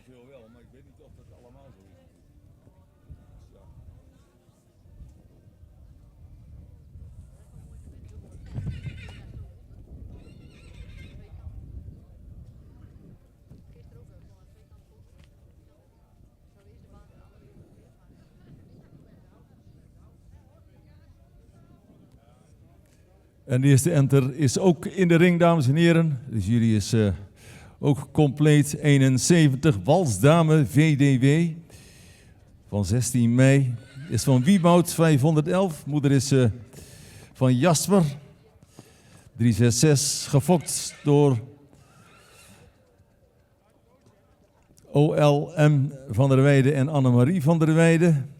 veel wel, maar ik weet niet of dat allemaal zo is. Ja. En de eerste enter is ook in de ring, dames en heren. De jury is ook compleet. 71, Walsdame VDW van 16 mei. Is van Wieboud 511. Moeder is van Jasper 366. Gefokt door OLM van der Weijden en Annemarie van der Weijden.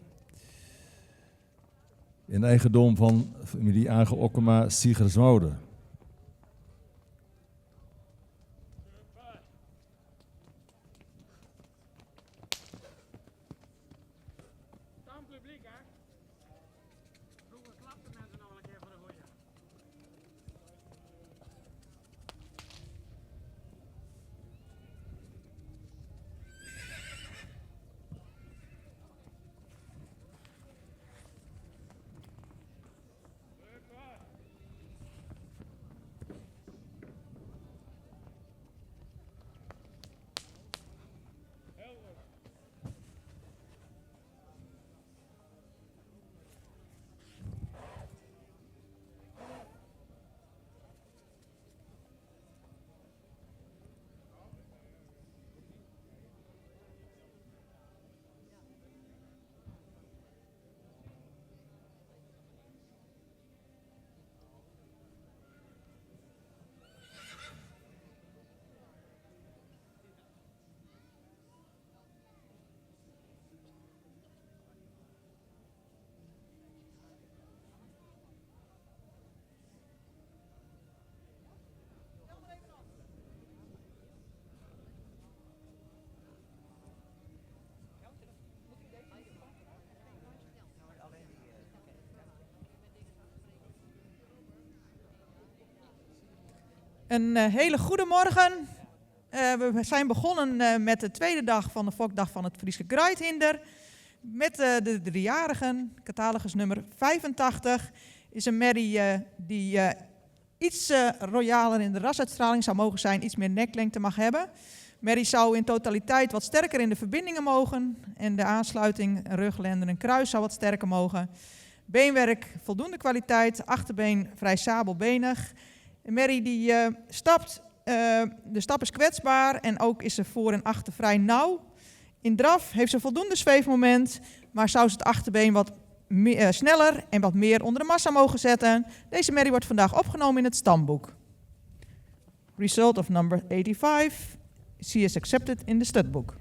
In eigendom van familie Age Okkema Siegerswoude. Publiek, hè? Vroeger klapten mensen nog wel een keer voor de goeie. Een hele goede morgen. We zijn begonnen met de tweede dag van de Fokdag van het Friese Gruithinder. Met de driejarigen, catalogus nummer 85, is een merrie die iets royaler in de rasuitstraling zou mogen zijn, iets meer neklengte mag hebben. Merrie zou in totaliteit wat sterker in de verbindingen mogen en de aansluiting rug, lenden en kruis zou wat sterker mogen. Beenwerk voldoende kwaliteit, achterbeen vrij sabelbenig. Merrie die stapt, de stap is kwetsbaar en ook is ze voor en achter vrij nauw. In draf heeft ze voldoende zweefmoment, maar zou ze het achterbeen wat sneller en wat meer onder de massa mogen zetten. Deze merrie wordt vandaag opgenomen in het stamboek. Result of number 85. She is accepted in the studbook.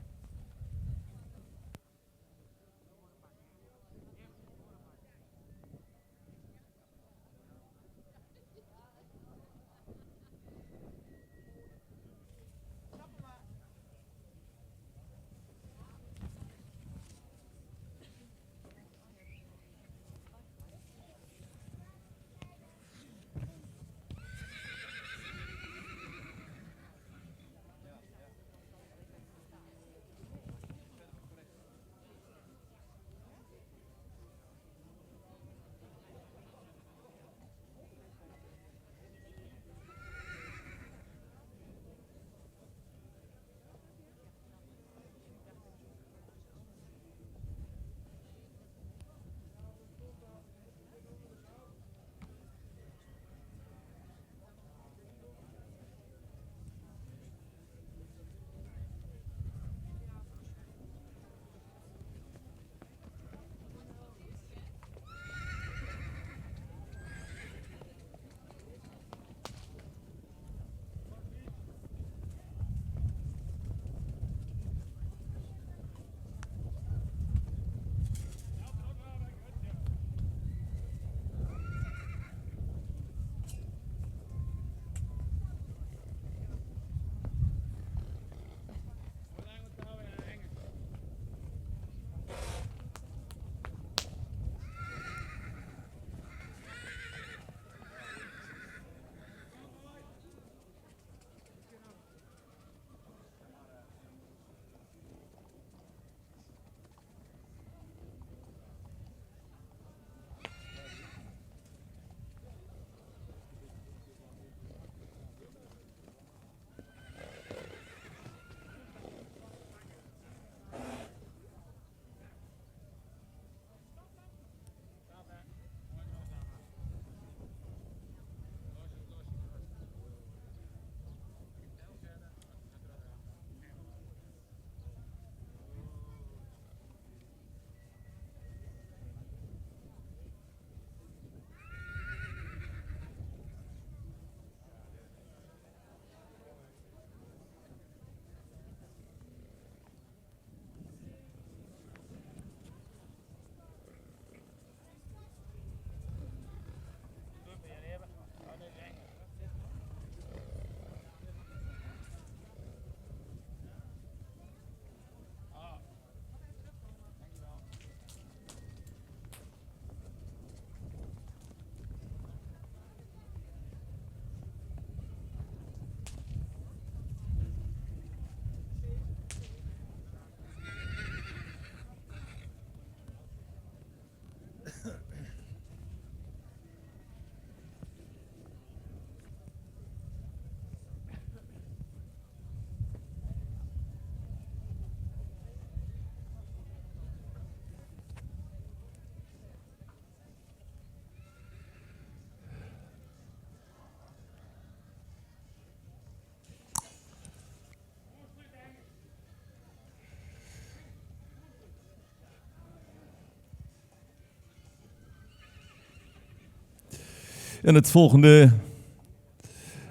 En het volgende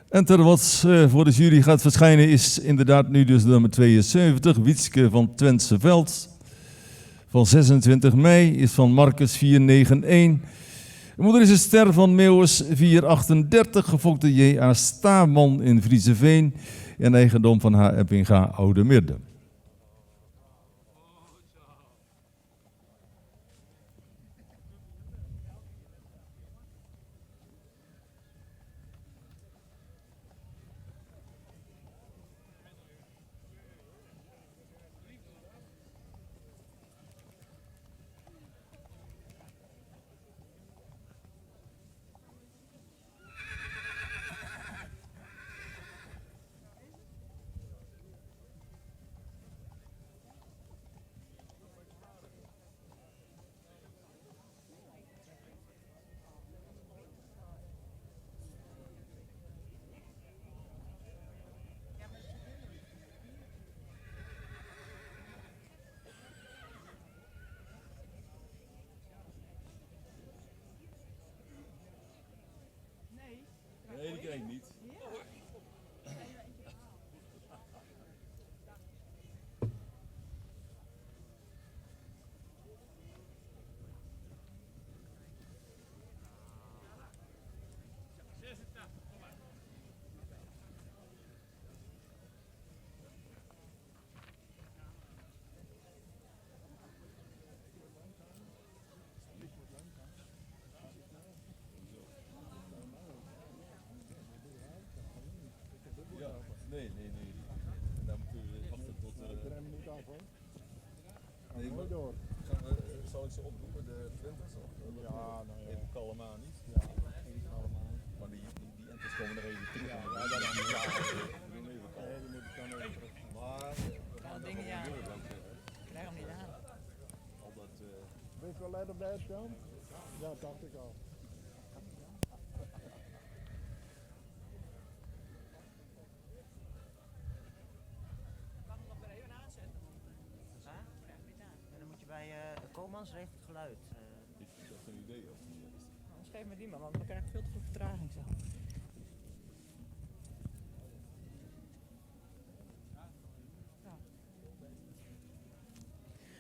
enter wat voor de jury gaat verschijnen is inderdaad nu dus nummer 72, Wietske van Twentseveld. Van 26 mei is van Marcus 491. De moeder is een ster van Meeuwis 438, gefokt J.A. Staman in Vriezeveen en eigendom van H. Eppinga Oude Midden. Nee, die krijg ik niet. Nee. Daar moeten we wachten tot... Nee, maar door. Zal ik ze oproepen, de Twenters? Ja, nou ja. Even kalm aan niet. Ja, even kalm aan. Maar die enters komen er even terug. Ja, dat is niet waar. Die doen even kalm. Nee, die moeten dan even terug. Maar... we gaan dingen aan. Ik krijg hem niet aan. Al dat... Ben je wel leider op de uitkant? Ja, dacht ik al. Komans regelt het geluid. Ik heb geen idee of die is. Anders geef me die maar, want dan krijg ik veel te veel vertraging zo.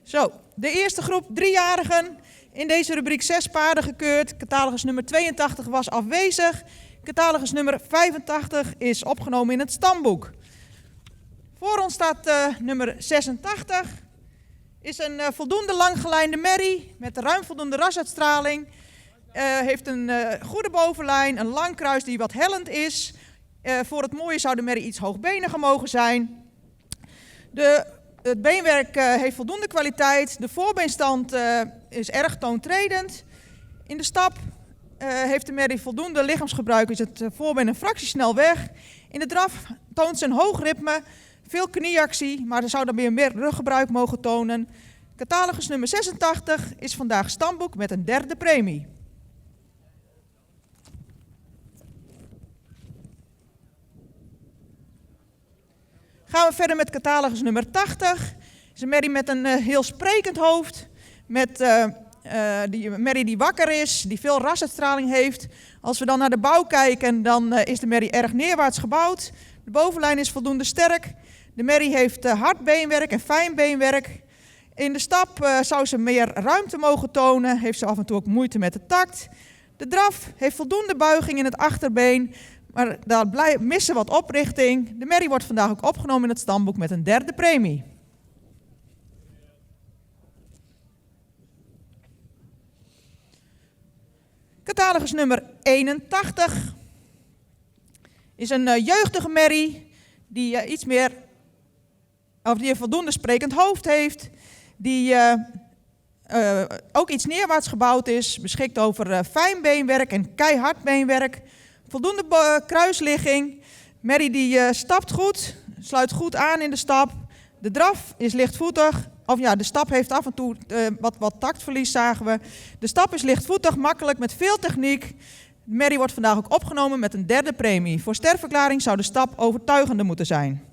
Zo, de eerste groep 3-jarigen. In deze rubriek 6 paarden gekeurd. Catalogus nummer 82 was afwezig. Catalogus nummer 85 is opgenomen in het stamboek. Voor ons staat nummer 86. Is een voldoende langgelijnde merrie met ruim voldoende rasuitstraling. Heeft een goede bovenlijn, een lang kruis die wat hellend is. Voor het mooie zou de merrie iets hoogbeniger mogen zijn. Het beenwerk heeft voldoende kwaliteit. De voorbeenstand is erg toontredend. In de stap heeft de merrie voldoende lichaamsgebruik, is het voorbeen een fractie snel weg. In de draf toont ze een hoog ritme, veel knieactie, maar ze zou dan weer meer ruggebruik mogen tonen. Catalogus nummer 86 is vandaag stamboek met een 3e premie. Gaan we verder met catalogus nummer 80. Het is een merrie met een heel sprekend hoofd. Met die merrie die wakker is, die veel rasuitstraling heeft. Als we dan naar de bouw kijken, dan is de merrie erg neerwaarts gebouwd. De bovenlijn is voldoende sterk. De merrie heeft hard beenwerk en fijn beenwerk. In de stap zou ze meer ruimte mogen tonen. Heeft ze af en toe ook moeite met de takt. De draf heeft voldoende buiging in het achterbeen. Maar daar missen wat oprichting. De merrie wordt vandaag ook opgenomen in het stamboek met een 3e premie. Catalogus nummer 81 is een jeugdige merrie die die een voldoende sprekend hoofd heeft, die ook iets neerwaarts gebouwd is, beschikt over fijn beenwerk en keihard beenwerk, voldoende kruisligging. Merrie die stapt goed, sluit goed aan in de stap. De draf is lichtvoetig. Of ja, de stap heeft af en toe wat taktverlies, zagen we. De stap is lichtvoetig, makkelijk, met veel techniek. De merrie wordt vandaag ook opgenomen met een 3e premie. Voor sterverklaring zou de stap overtuigender moeten zijn.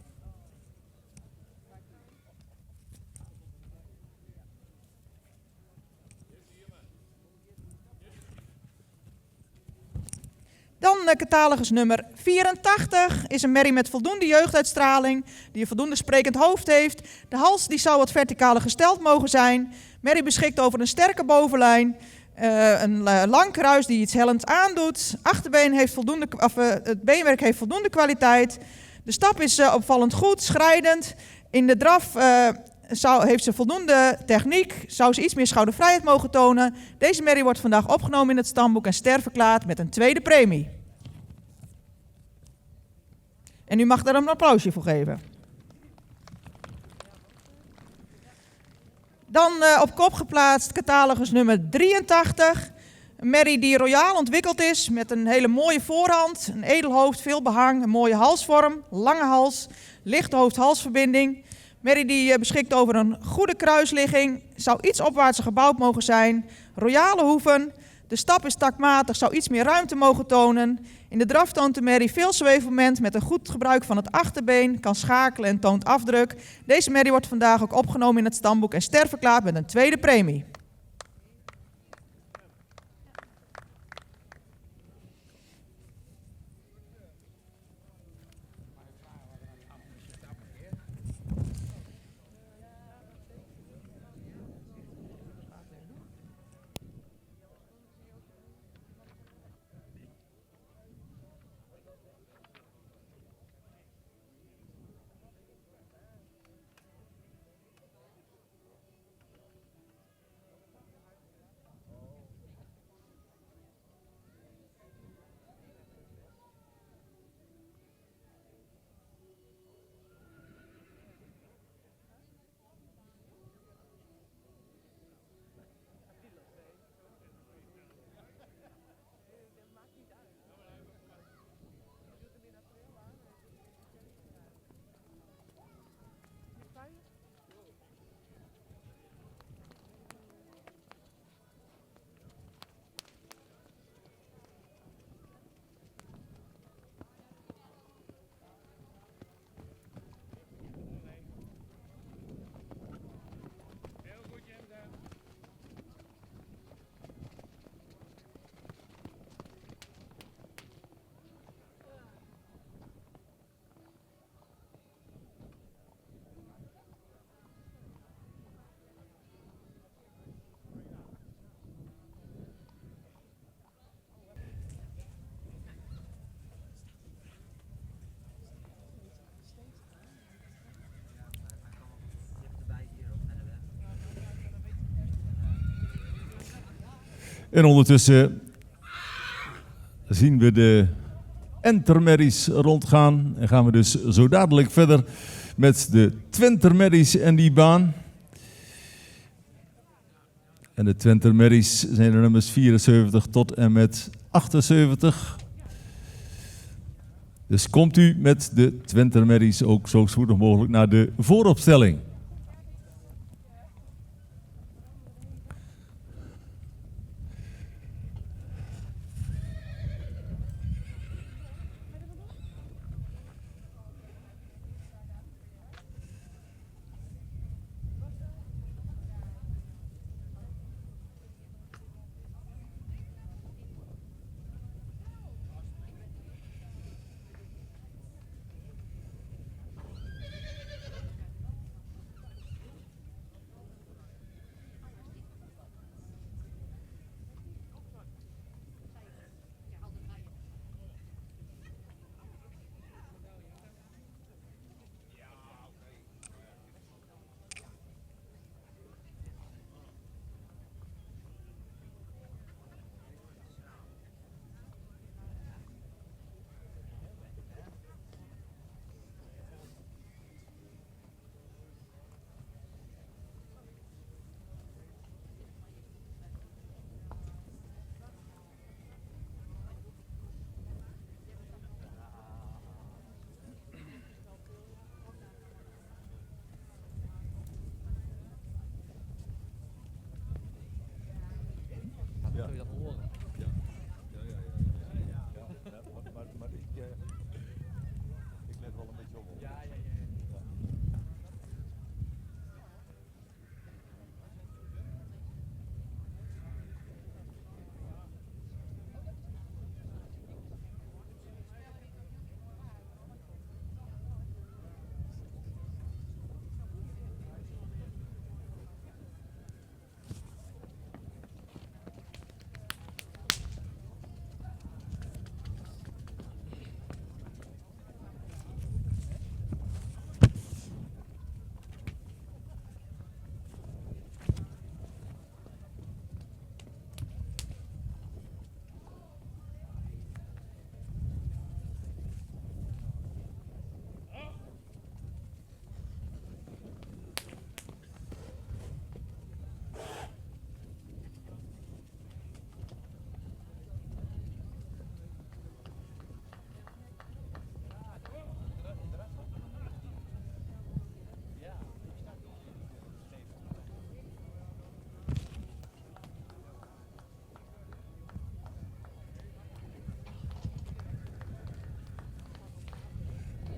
Dan catalogus nummer 84 is een merrie met voldoende jeugduitstraling, die een voldoende sprekend hoofd heeft. De hals die zou wat verticaler gesteld mogen zijn. Merrie beschikt over een sterke bovenlijn, een lang kruis die iets hellends aandoet. Achterbeen heeft het beenwerk heeft voldoende kwaliteit. De stap is opvallend goed, schrijdend. In de draf heeft ze voldoende techniek, zou ze iets meer schoudervrijheid mogen tonen. Deze merrie wordt vandaag opgenomen in het stamboek en sterverklaard met een tweede premie. En u mag daar een applausje voor geven. Dan op kop geplaatst catalogus nummer 83. Een merrie die royaal ontwikkeld is met een hele mooie voorhand, een edel hoofd, veel behang, een mooie halsvorm, lange hals, lichte hoofd-halsverbinding. Merrie die beschikt over een goede kruisligging, zou iets opwaartser gebouwd mogen zijn, royale hoeven. De stap is takmatig, zou iets meer ruimte mogen tonen. In de draf toont de merrie veel zweefmoment met een goed gebruik van het achterbeen, kan schakelen en toont afdruk. Deze merrie wordt vandaag ook opgenomen in het stamboek en sterverklaard met een tweede premie. En ondertussen zien we de entermerries rondgaan en gaan we dus zo dadelijk verder met de twentermerries en die baan. En de twentermerries zijn de nummers 74 tot en met 78. Dus komt u met de twentermerries ook zo spoedig mogelijk naar de vooropstelling.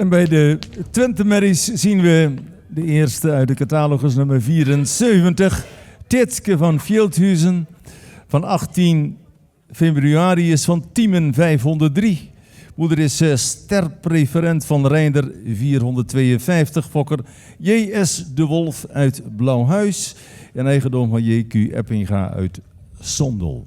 En bij de Twente-merries zien we de eerste uit de catalogus nummer 74. Titske van Veldhuizen van 18 februari is van Tiemen 503. Moeder is sterpreferent van Reinder 452. Fokker J.S. de Wolf uit Blauwhuis. En eigendom van J.Q. Eppinga uit Sondel.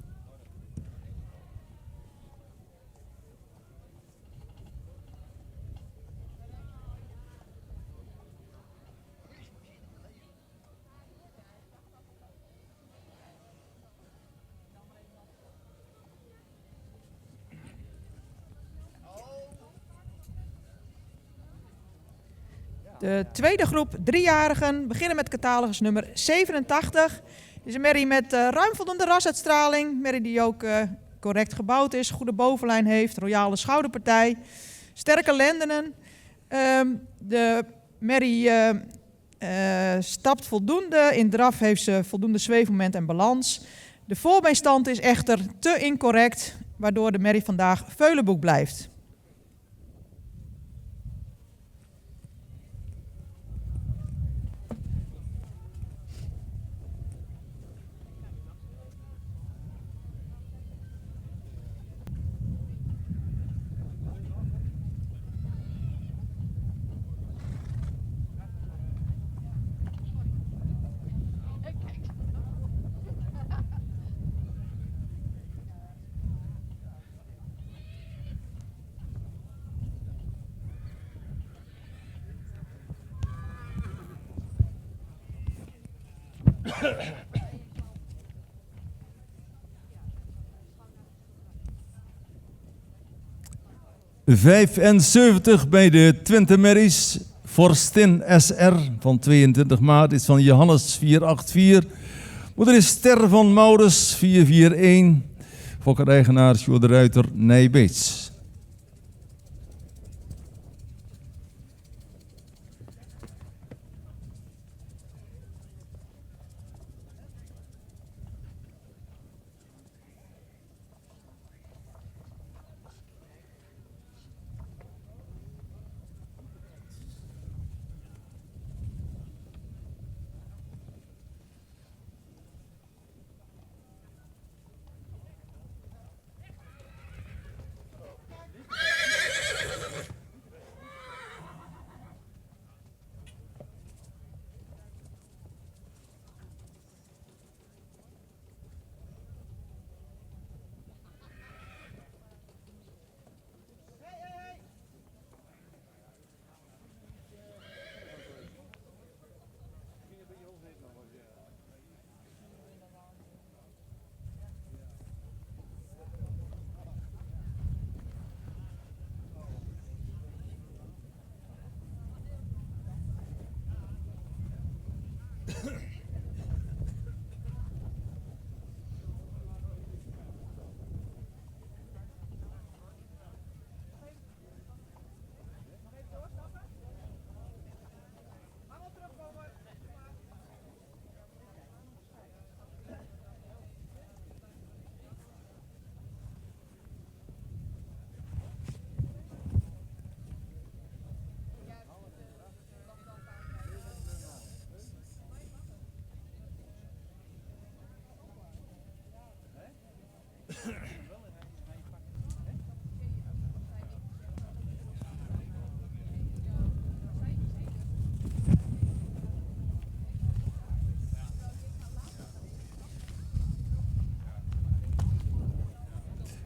De tweede groep driejarigen beginnen met catalogus nummer 87. Dit is een merrie met ruim voldoende rasuitstraling. Merrie die ook correct gebouwd is, goede bovenlijn heeft, royale schouderpartij, sterke lendenen. De merrie stapt voldoende. In draf heeft ze voldoende zweefmoment en balans. De voorbeenstand is echter te incorrect, waardoor de merrie vandaag veulenboek blijft. ...75 bij de Twente-merries. Vorstin SR van 22 maart is van Johannes 484. Moeder is Ster van Maurus 441. Fokker-eigenaar Sjoerd de Ruiter Nijbeets.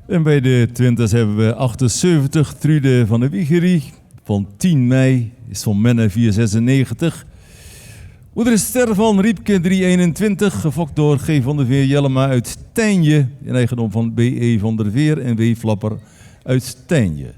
En bij de Twentes hebben we 78 Trude van de Wiegerie van 10 mei, is van Menne 496. Moeder is Ster van Riepke 321, gefokt door G. van der Veer Jellema uit Tijnje, in eigendom van B.E. van der Veer en W. Flapper uit Tijnje.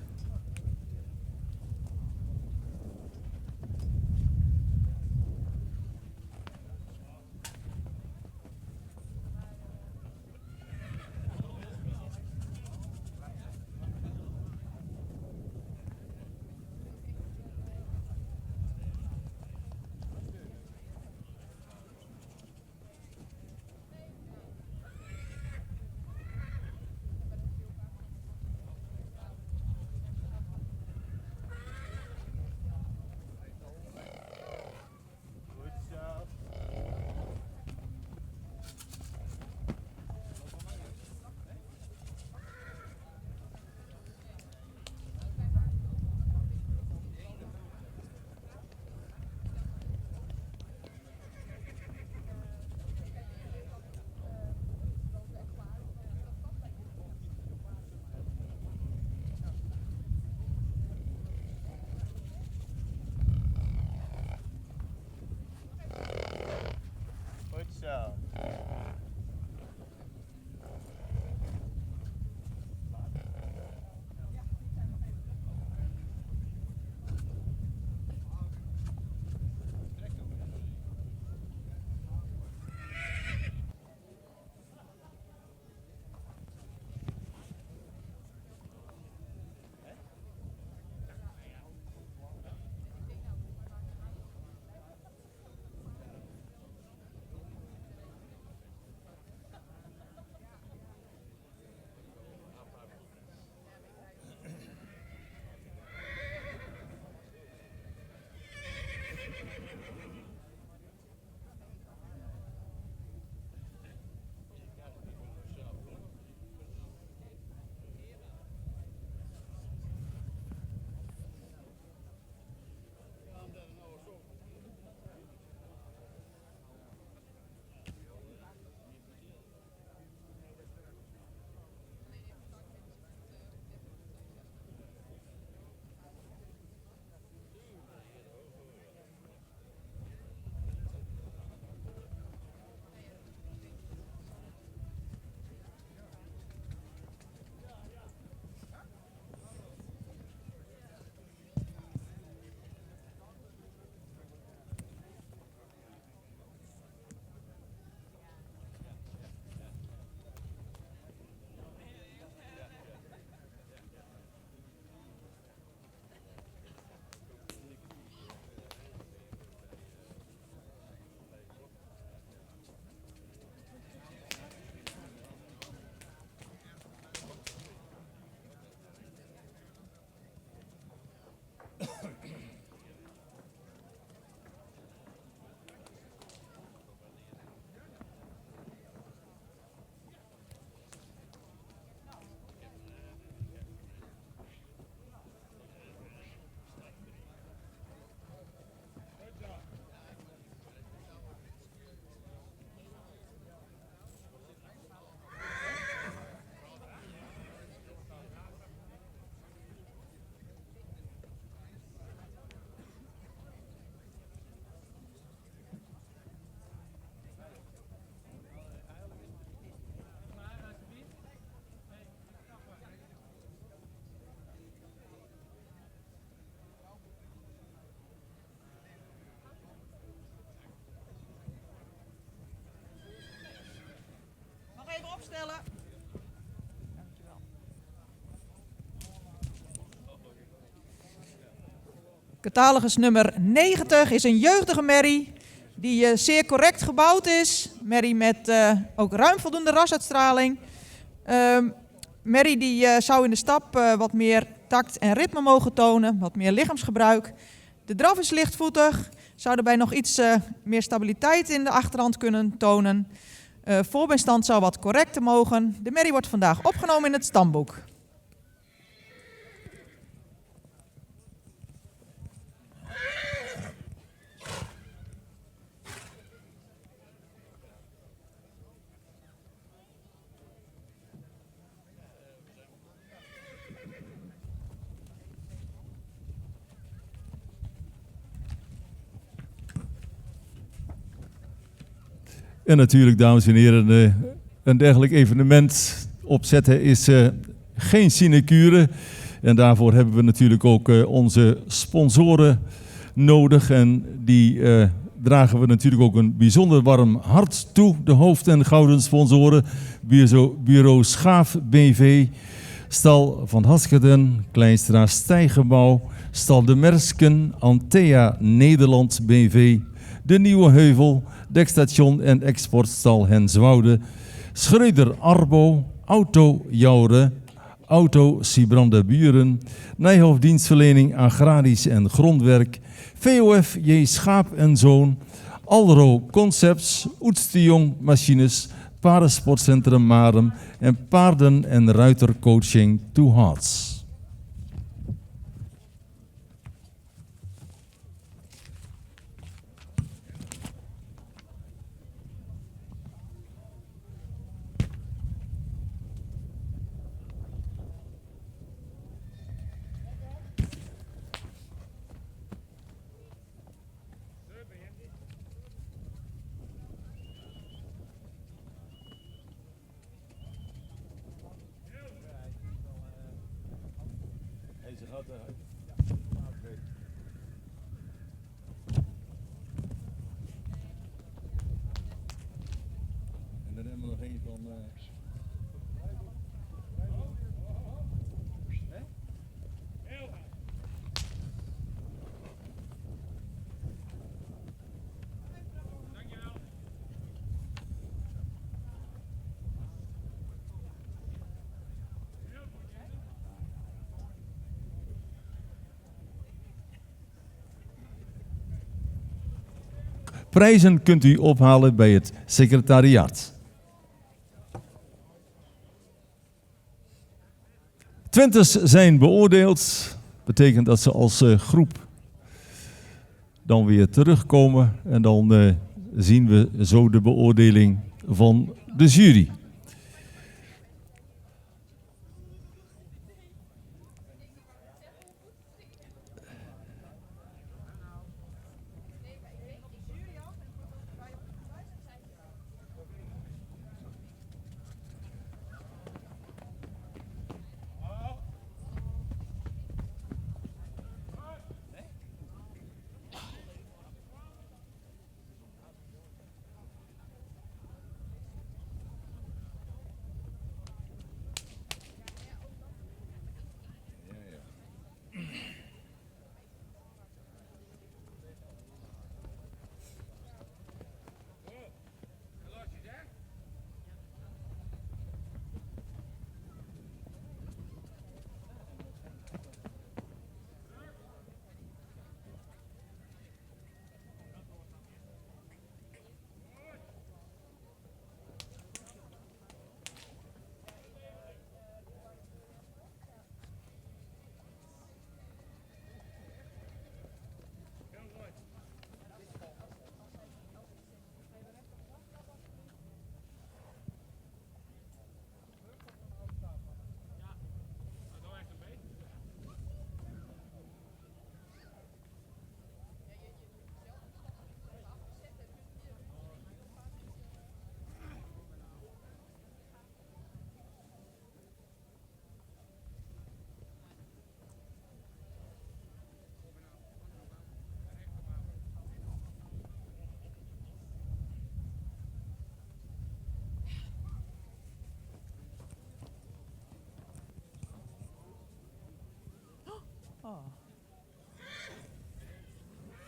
opstellen. Dankjewel. Catalogus nummer 90 is een jeugdige merrie die zeer correct gebouwd is. Merrie met ook ruim voldoende rasuitstraling. Merrie die zou in de stap wat meer tact en ritme mogen tonen, wat meer lichaamsgebruik. De draf is lichtvoetig, zou daarbij nog iets meer stabiliteit in de achterhand kunnen tonen. Voorbeenstand zou wat correcter mogen. De merrie wordt vandaag opgenomen in het stamboek. En natuurlijk, dames en heren, een dergelijk evenement opzetten is geen sinecure. En daarvoor hebben we natuurlijk ook onze sponsoren nodig. En die dragen we natuurlijk ook een bijzonder warm hart toe. De hoofd- en gouden sponsoren. Bureau Schaaf BV, Stal van Haskeden, Kleinstra Stijgenbouw, Stal de Mersken, Antea Nederland BV, De Nieuwe Heuvel, Dekstation en Exportstal Henswoude, Schreuder Arbo, Auto Joure, Auto Sibrande Buren, Nijhof Dienstverlening Agrarisch en Grondwerk, VOF J. Schaap en Zoon, Alro Concepts, Oets de Jong Machines, Paardensportcentrum Marem en Paarden- en Ruitercoaching To Hearts. En dan hebben we nog een van... Prijzen kunt u ophalen bij het secretariaat. Twintig's zijn beoordeeld. Betekent dat ze als groep dan weer terugkomen. En dan zien we zo de beoordeling van de jury.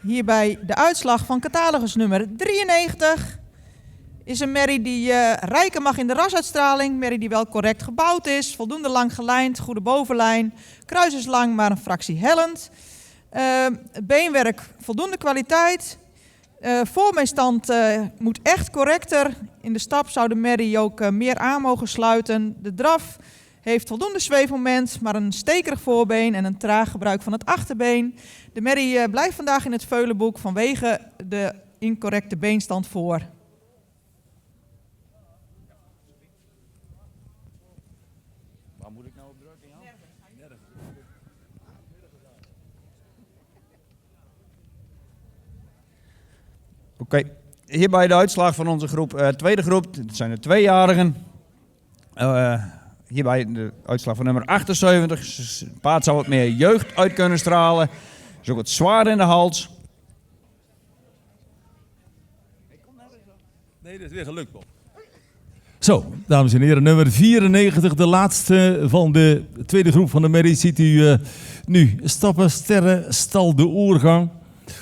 Hierbij de uitslag van catalogus nummer 93. Is een merrie die rijker mag in de rasuitstraling. Merrie die wel correct gebouwd is. Voldoende lang gelijnd, goede bovenlijn. Kruis is lang, maar een fractie hellend. Het beenwerk voldoende kwaliteit. Voormeestand moet echt correcter. In de stap zou de merrie ook meer aan mogen sluiten. De draf heeft voldoende zweefmoment, maar een stekerig voorbeen en een traag gebruik van het achterbeen. De merrie blijft vandaag in het veulenboek vanwege de incorrecte beenstand voor. Waar moet ik nou op drukken? Oké, hierbij de uitslag van onze groep, tweede groep. Het zijn de tweejarigen. Hierbij de uitslag van nummer 78. Het paard zou wat meer jeugd uit kunnen stralen. Is ook wat zwaar in de hals. Nee, dat is weer gelukt, Bob. Zo, dames en heren, nummer 94, de laatste van de tweede groep van de merrie, ziet u nu. Stappen, sterren, stal de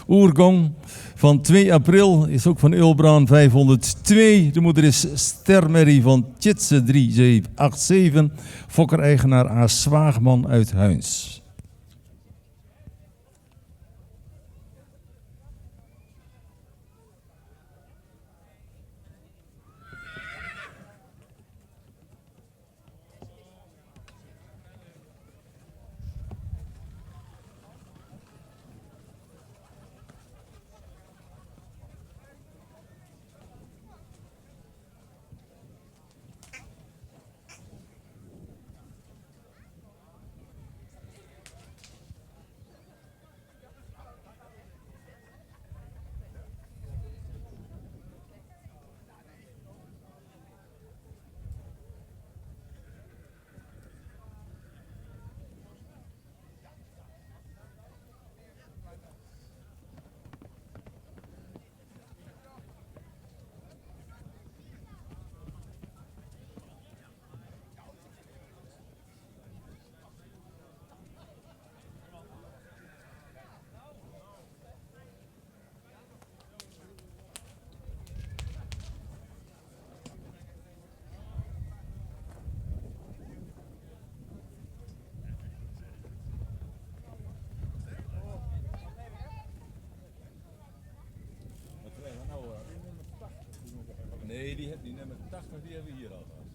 oergang van 2 april, is ook van Ulbraan 502. De moeder is Stermerrie van Tjitse 3787, fokker-eigenaar A. Zwaagman uit Huins. Nee, die nummer 80 die hebben we hier al gehad.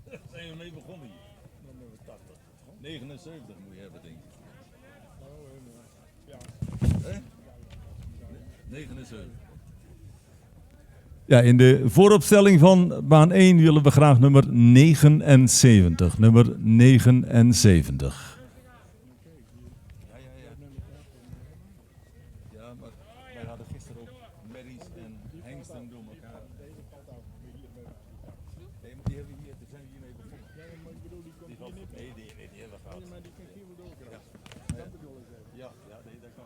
Daar zijn we mee begonnen hier. Nummer 80. 79 moet je hebben, denk ik. Ja. 79. Ja, in de vooropstelling van baan 1 willen we graag nummer 79. Nummer 79. Ja, maar wij hadden gisteren ook merries en hengsten door elkaar. Nee, maar die hebben we hier, daar zijn we hiermee begonnen. Nee, die hebben we gehad. Ja, nee, dat kan.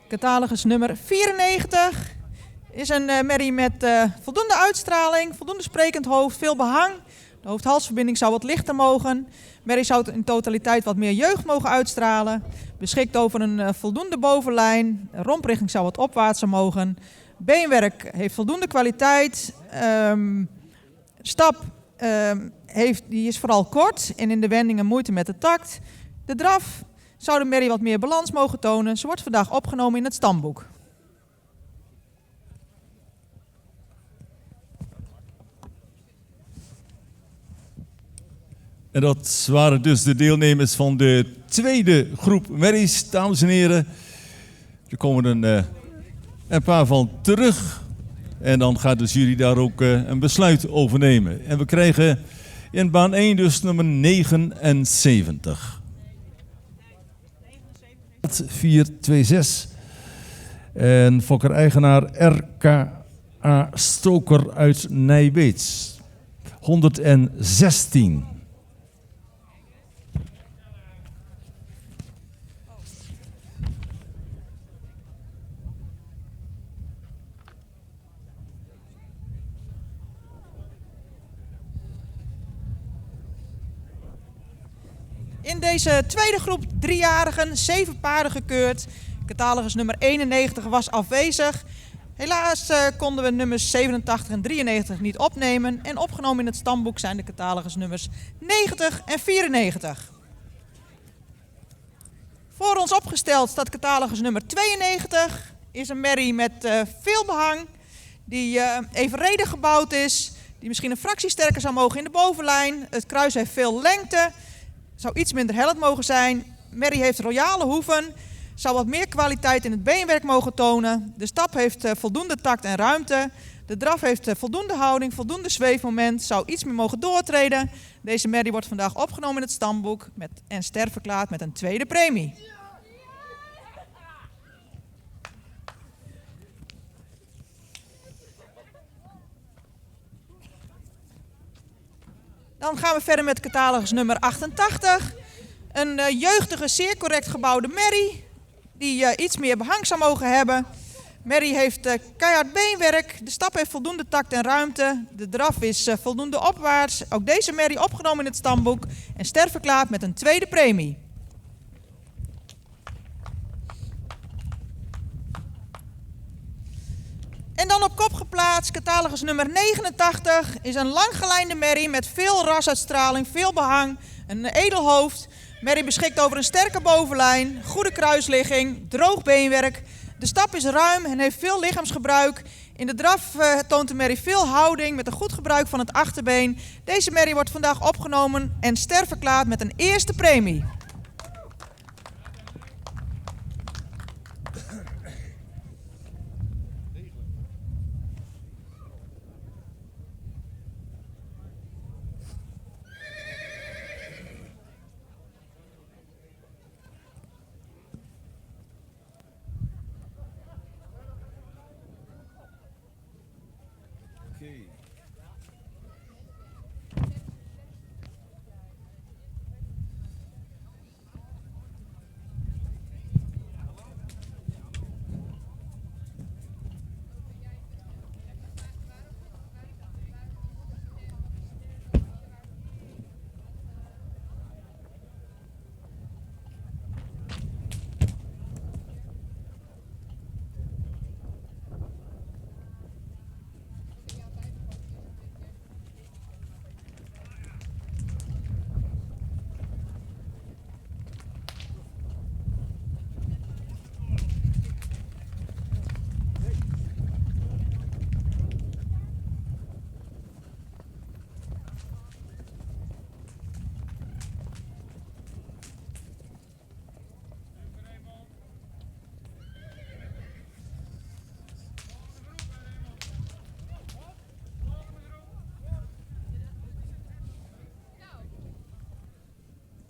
Catalogus nummer 94 is een merrie met voldoende uitstraling, voldoende sprekend hoofd, veel behang. De hoofd-halsverbinding zou wat lichter mogen. Merrie zou in totaliteit wat meer jeugd mogen uitstralen. Beschikt over een voldoende bovenlijn. De romprichting zou wat opwaartser mogen. Beenwerk heeft voldoende kwaliteit. Stap die is vooral kort en in de wendingen moeite met de takt. De draf zou de merrie wat meer balans mogen tonen. Ze wordt vandaag opgenomen in het stamboek. En dat waren dus de deelnemers van de tweede groep merries, dames en heren. Er komen een paar van terug. En dan gaat de jury daar ook een besluit over nemen. En we krijgen in baan 1 dus nummer 79. 426. En fokker-eigenaar RK A. Stoker uit Nijbeets. 116. In deze tweede groep 3-jarigen 7 paarden gekeurd. Catalogus nummer 91 was afwezig. Helaas konden we nummers 87 en 93 niet opnemen. En opgenomen in het stamboek zijn de catalogus nummers 90 en 94. Voor ons opgesteld staat catalogus nummer 92. Is een merrie met veel behang. Die evenredig gebouwd is. Die misschien een fractie sterker zou mogen in de bovenlijn. Het kruis heeft veel lengte. Zou iets minder hellend mogen zijn. Merrie heeft royale hoeven. Zou wat meer kwaliteit in het beenwerk mogen tonen. De stap heeft voldoende takt en ruimte. De draf heeft voldoende houding, voldoende zweefmoment. Zou iets meer mogen doortreden. Deze merrie wordt vandaag opgenomen in het stamboek en ster verklaard met een tweede premie. Dan gaan we verder met catalogus nummer 88. Een jeugdige, zeer correct gebouwde merrie. Die iets meer behang zou mogen hebben. Merrie heeft keihard beenwerk. De stap heeft voldoende takt en ruimte. De draf is voldoende opwaarts. Ook deze merrie opgenomen in het stamboek. En ster verklaard met een tweede premie. En dan op kop geplaatst, catalogus nummer 89, is een langgelijnde merrie met veel rasuitstraling, veel behang, een edel hoofd. Merrie beschikt over een sterke bovenlijn, goede kruisligging, droog beenwerk. De stap is ruim en heeft veel lichaamsgebruik. In de draf toont de merrie veel houding met een goed gebruik van het achterbeen. Deze merrie wordt vandaag opgenomen en ster verklaard met een eerste premie.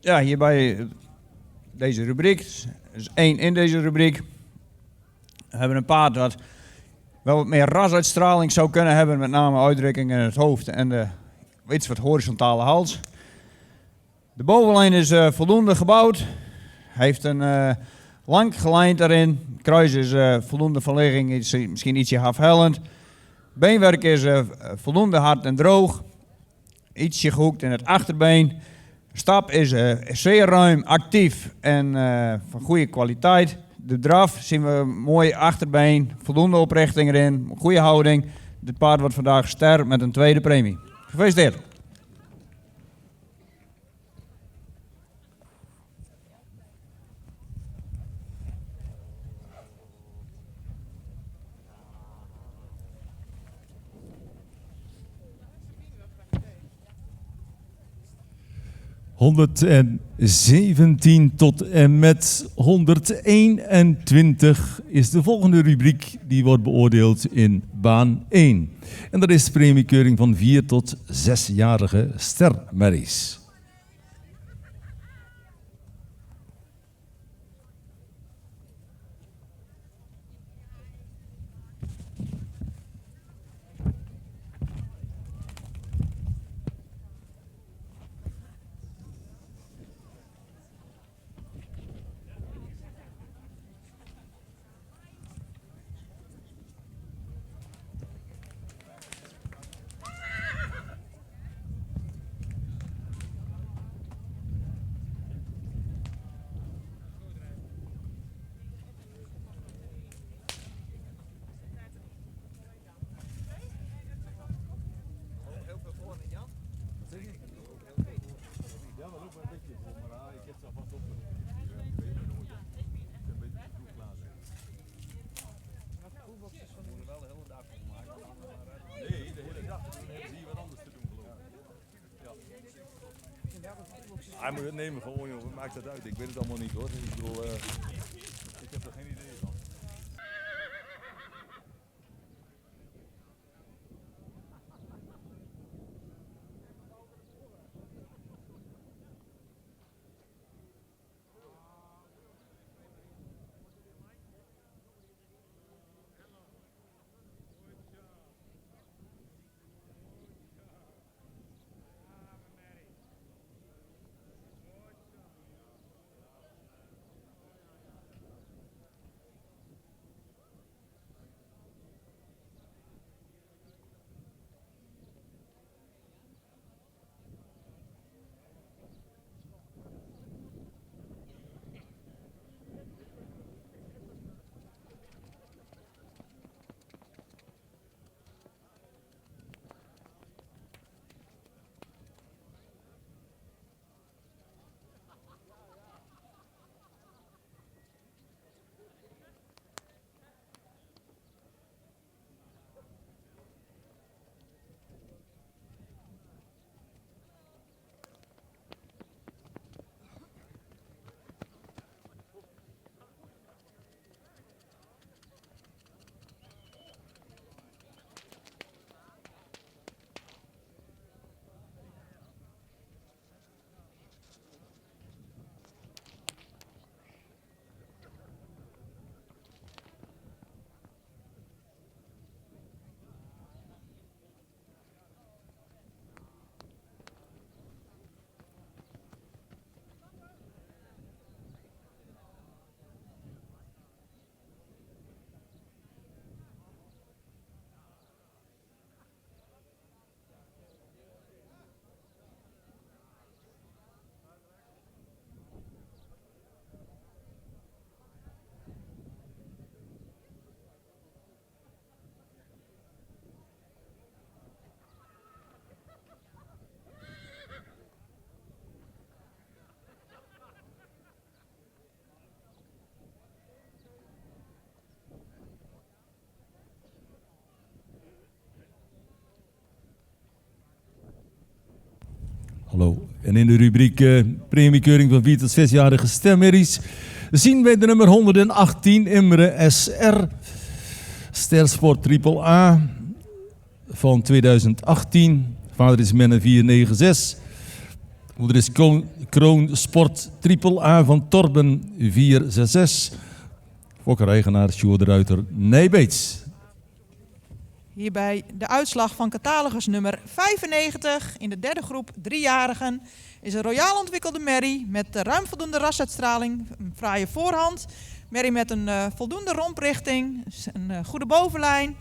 Ja, hierbij deze rubriek, dus 1 in deze rubriek. We hebben een paard dat wel wat meer rasuitstraling zou kunnen hebben, met name uitdrukking in het hoofd en de iets wat horizontale hals. De bovenlijn is voldoende gebouwd. Hij heeft een lang gelijnd erin. Het kruis is voldoende verligging, misschien ietsje afhellend. Beenwerk is voldoende hard en droog. Ietsje gehoekt in het achterbeen. De stap is zeer ruim, actief en van goede kwaliteit. De draf zien we mooi achterbeen, voldoende oprichting erin, goede houding. Dit paard wordt vandaag ster met een tweede premie. Gefeliciteerd. ...117 tot en met 121 is de volgende rubriek die wordt beoordeeld in baan 1. En dat is premiekeuring van 4 tot 6-jarige stermerries. Hij moet het nemen gewoon, joh. Wat maakt dat uit? Ik weet het allemaal niet, hoor. Ik bedoel, ik heb er geen idee van. Hallo. En in de rubriek premiekeuring van 4 tot 6-jarige stemmerries zien wij de nummer 118 Imre SR. Stersport Triple A van 2018. Vader is Menne 496. Moeder is Kroon Sport Triple A van Torben 466. Fokker-eigenaar Sjoerd de Ruiter Nijbeets. Hierbij de uitslag van catalogus nummer 95 in de derde groep 3-jarigen is een royaal ontwikkelde merrie met ruim voldoende rasuitstraling, een fraaie voorhand, merrie met een voldoende romprichting, een goede bovenlijn.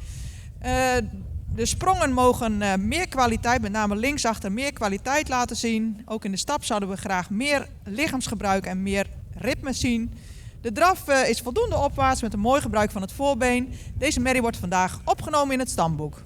De sprongen mogen meer kwaliteit, met name linksachter, meer kwaliteit laten zien. Ook in de stap zouden we graag meer lichaamsgebruik en meer ritme zien. De draf is voldoende opwaarts met een mooi gebruik van het voorbeen. Deze merrie wordt vandaag opgenomen in het stamboek.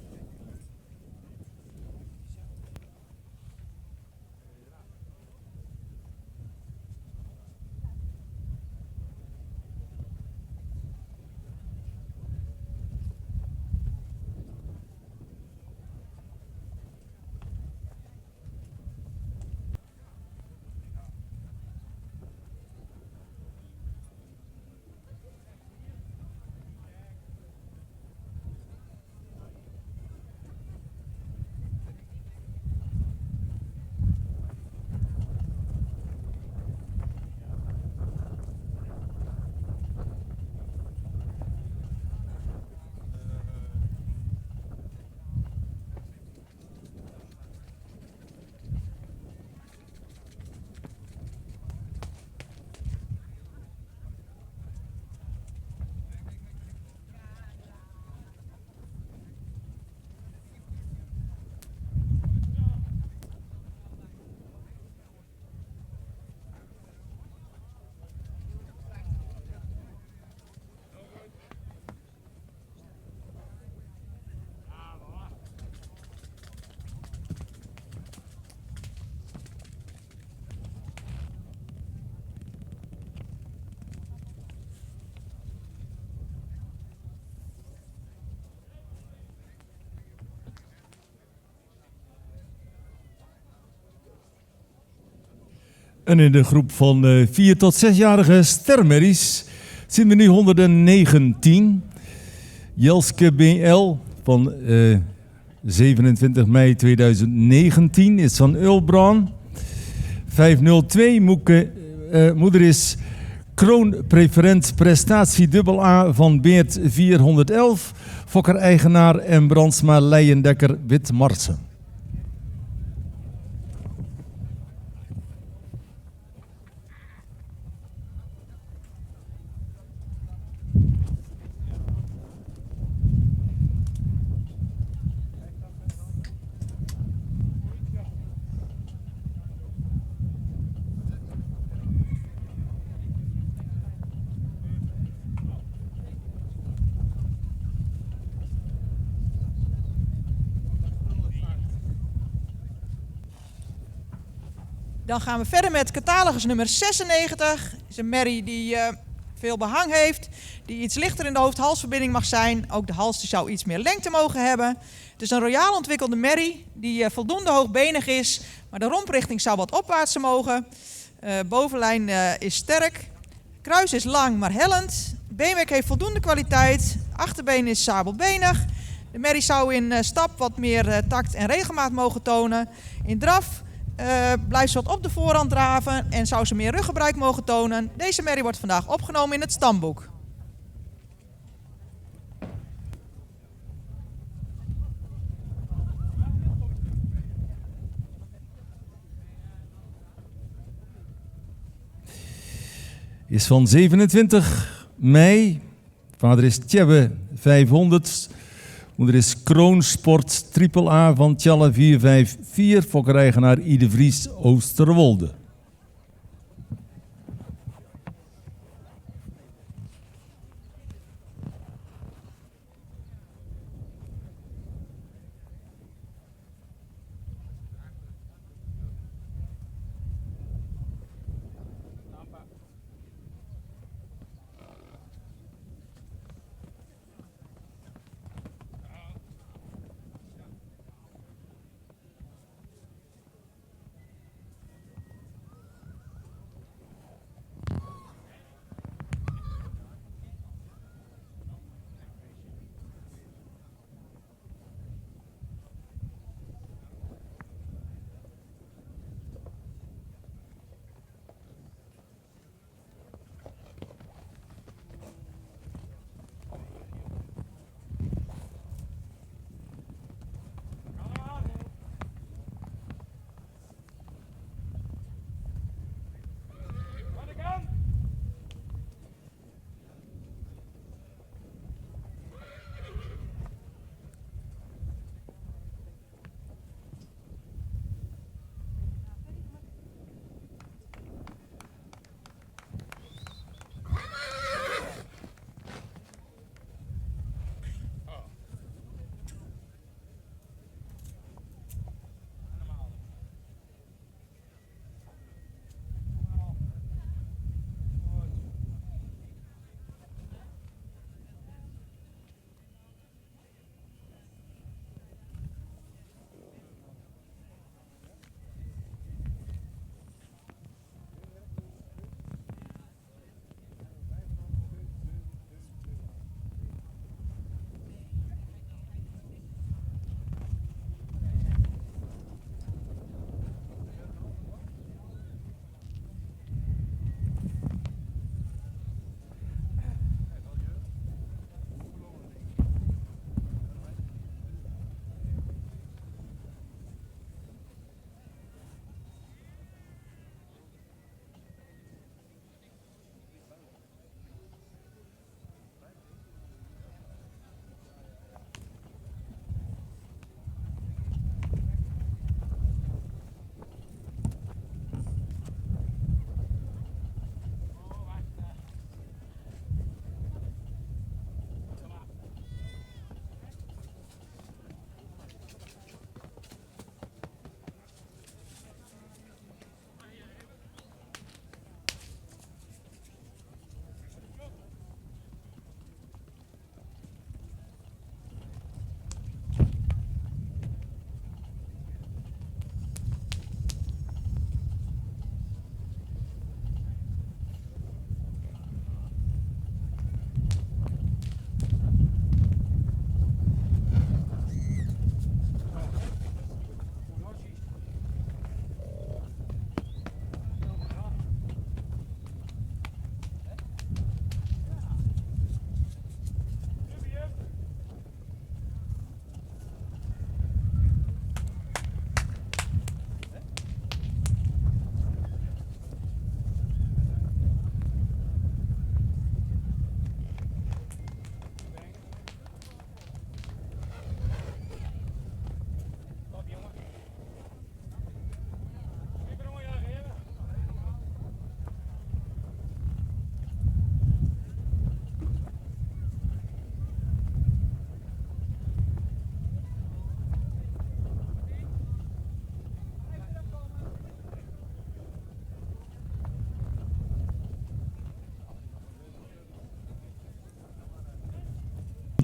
En in de groep van 4 tot 6-jarige stermerries zien we nu 119. Jelske BL van 27 mei 2019 is van Ulbran. 502 moeder is kroonpreferent prestatie dubbel A van Beert 411. Fokker-eigenaar en Brandsma Leijendekker Witmarsen. Dan gaan we verder met catalogus nummer 96. Dat is een merrie die veel behang heeft, die iets lichter in de hoofd-halsverbinding mag zijn. Ook de hals die zou iets meer lengte mogen hebben. Het is een royaal ontwikkelde merrie die voldoende hoogbenig is, maar de romprichting zou wat opwaarts mogen. Bovenlijn is sterk. Kruis is lang maar hellend. Beenwerk heeft voldoende kwaliteit. Achterbeen is sabelbenig. De merrie zou in stap wat meer tact en regelmaat mogen tonen. In draf blijft ze wat op de voorhand draven en zou ze meer ruggebruik mogen tonen. Deze merrie wordt vandaag opgenomen in het stamboek. Is van 27 mei. Vader is Tjebbe 500. Moeder is Kroonsport AAA van Tjalle 454. Fokker-eigenaar Ide Vries Oosterwolde.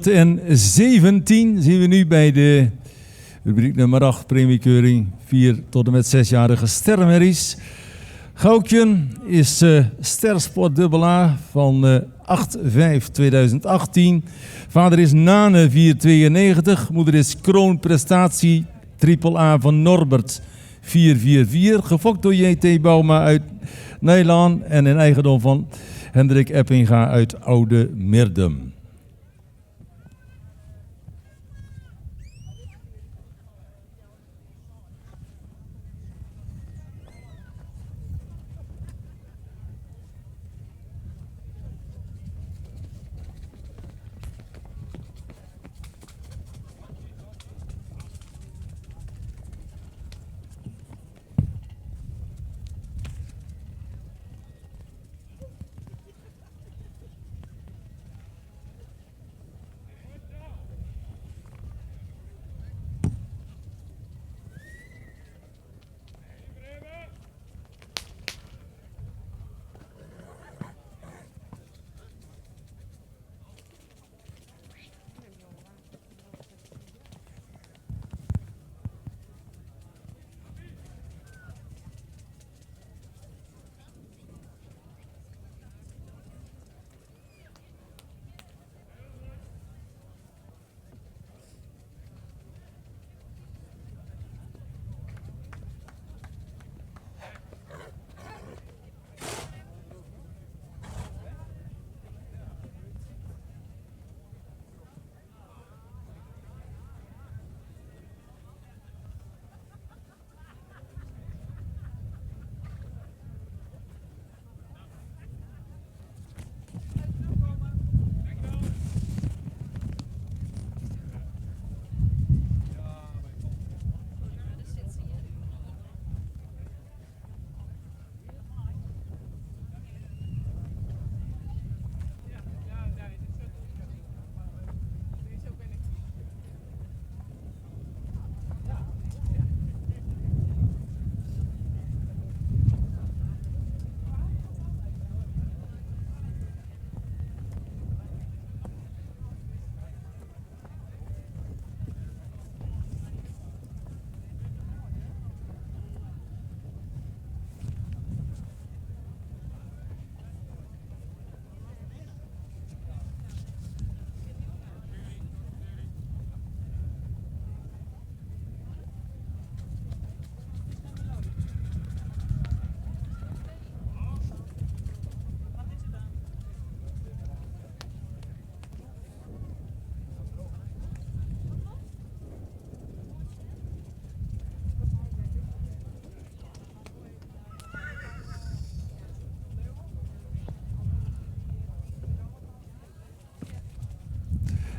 117 zien we nu bij de rubriek nummer 8, premiekeuring 4 tot en met 6-jarige sterrenmerries. Goukje is Stersport AA van 8/5/2018. Vader is Nane 492. Moeder is Kroonprestatie AAA van Norbert 444. Gefokt door J.T. Bouma uit Nederland en in eigendom van Hendrik Eppinga uit Oude Mirdum.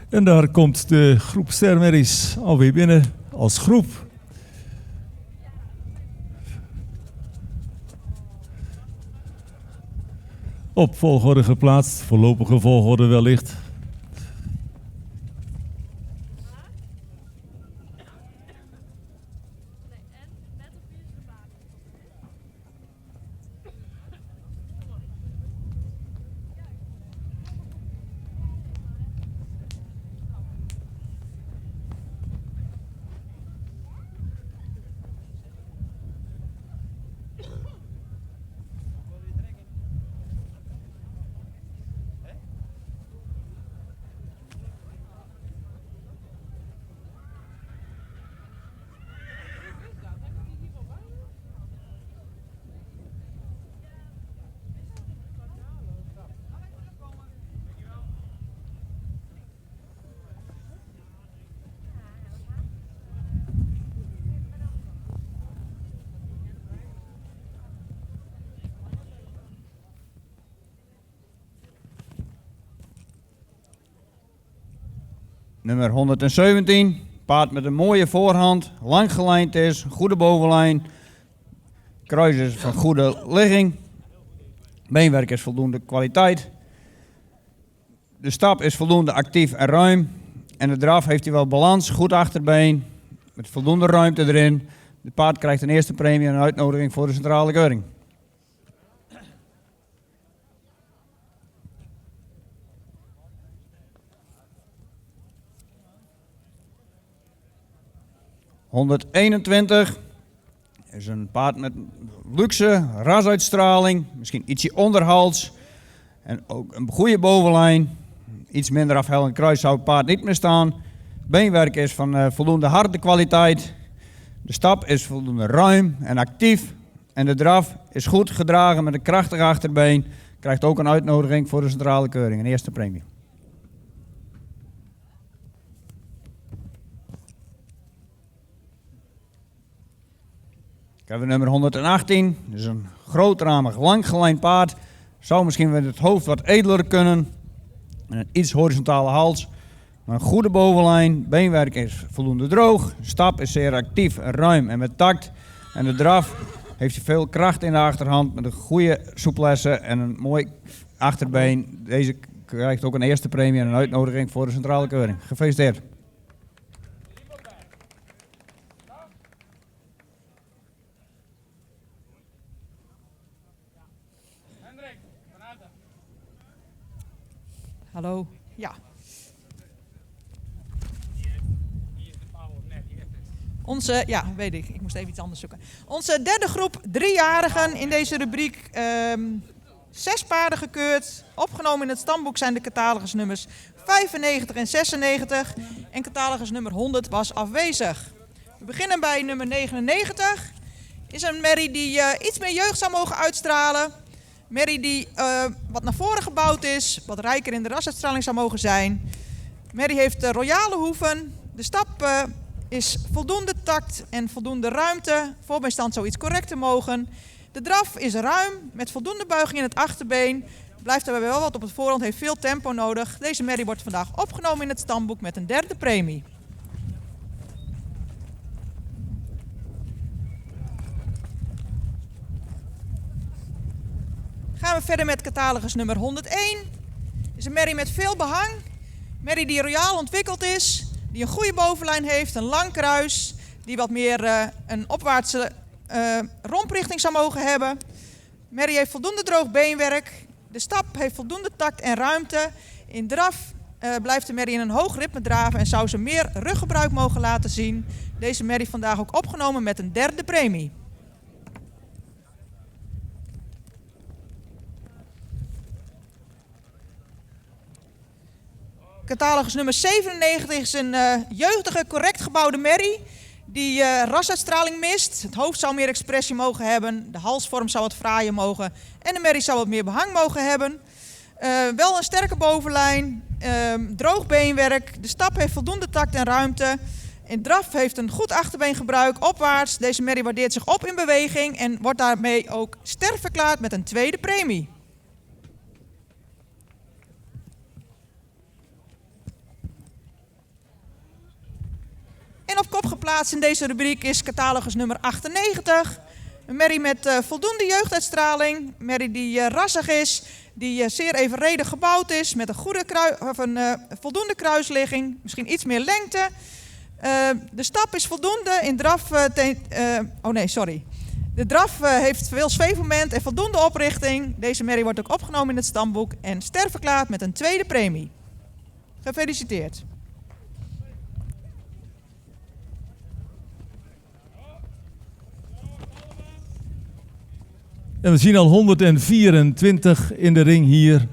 En daar komt de groep sterrenmerries alweer binnen als groep. Op volgorde geplaatst, voorlopige volgorde wellicht. Nummer 117, paard met een mooie voorhand, lang gelijnd is, goede bovenlijn, kruis is van goede ligging, beenwerk is voldoende kwaliteit, de stap is voldoende actief en ruim en de draf heeft hij wel balans, goed achterbeen, met voldoende ruimte erin. De paard krijgt een eerste premie en een uitnodiging voor de centrale keuring. 121 is een paard met luxe rasuitstraling, misschien ietsje onderhals en ook een goede bovenlijn. Iets minder afhellend kruis zou het paard niet meer staan. Beenwerk is van voldoende harde kwaliteit. De stap is voldoende ruim en actief. En de draf is goed gedragen met een krachtig achterbeen. Krijgt ook een uitnodiging voor de centrale keuring, een eerste premie. Ik heb nummer 118. Dat is een grootramig, langgelijnd paard. Zou misschien met het hoofd wat edeler kunnen. En een iets horizontale hals. Maar een goede bovenlijn. Beenwerk is voldoende droog. De stap is zeer actief, ruim en met tact. En de draf heeft hij veel kracht in de achterhand. Met een goede souplesse en een mooi achterbeen. Deze krijgt ook een eerste premie en een uitnodiging voor de centrale keuring. Gefeliciteerd. Hendrik, van harte. Hallo. Ja. Hier is de power net, hier is het. Onze, ja, weet ik. Ik moest even iets anders zoeken. Onze derde groep 3-jarigen in deze rubriek. 6 paarden gekeurd. Opgenomen in het stamboek zijn de catalogusnummers 95 en 96. En catalogusnummer 100 was afwezig. We beginnen bij nummer 99. Is een merrie die iets meer jeugd zou mogen uitstralen. Merrie die wat naar voren gebouwd is. Wat rijker in de rasuitstraling zou mogen zijn. Merrie heeft royale hoeven. De stap is voldoende tact en voldoende ruimte. Voorbijstand zou iets correcter mogen. De draf is ruim, met voldoende buiging in het achterbeen. Blijft daarbij wel wat op het voorhand, heeft veel tempo nodig. Deze merrie wordt vandaag opgenomen in het stamboek met een derde premie. Gaan we verder met catalogus nummer 101. Is een merrie met veel behang. Merrie die royaal ontwikkeld is. Die een goede bovenlijn heeft, een lang kruis. Die wat meer een opwaartse romprichting zou mogen hebben. Merrie heeft voldoende droog beenwerk. De stap heeft voldoende tact en ruimte. In draf blijft de merrie in een hoog ritme draven en zou ze meer ruggebruik mogen laten zien. Deze merrie vandaag ook opgenomen met een derde premie. Catalogus nummer 97 is een jeugdige, correct gebouwde merrie die rasuitstraling mist. Het hoofd zou meer expressie mogen hebben, de halsvorm zou wat fraaier mogen en de merrie zou wat meer behang mogen hebben. Wel een sterke bovenlijn, droog beenwerk, de stap heeft voldoende tact en ruimte. In draf heeft een goed achterbeengebruik, opwaarts. Deze merrie waardeert zich op in beweging en wordt daarmee ook sterk verklaard met een tweede premie. En op kop geplaatst in deze rubriek is catalogus nummer 98. Een merrie met voldoende jeugduitstraling. Een merrie die rassig is, die zeer evenredig gebouwd is, met een voldoende kruisligging, misschien iets meer lengte. De stap is voldoende in draf. De draf heeft veel zweefmoment en voldoende oprichting. Deze merrie wordt ook opgenomen in het stamboek en ster verklaard met een tweede premie. Gefeliciteerd. En we zien al 124 in de ring hier.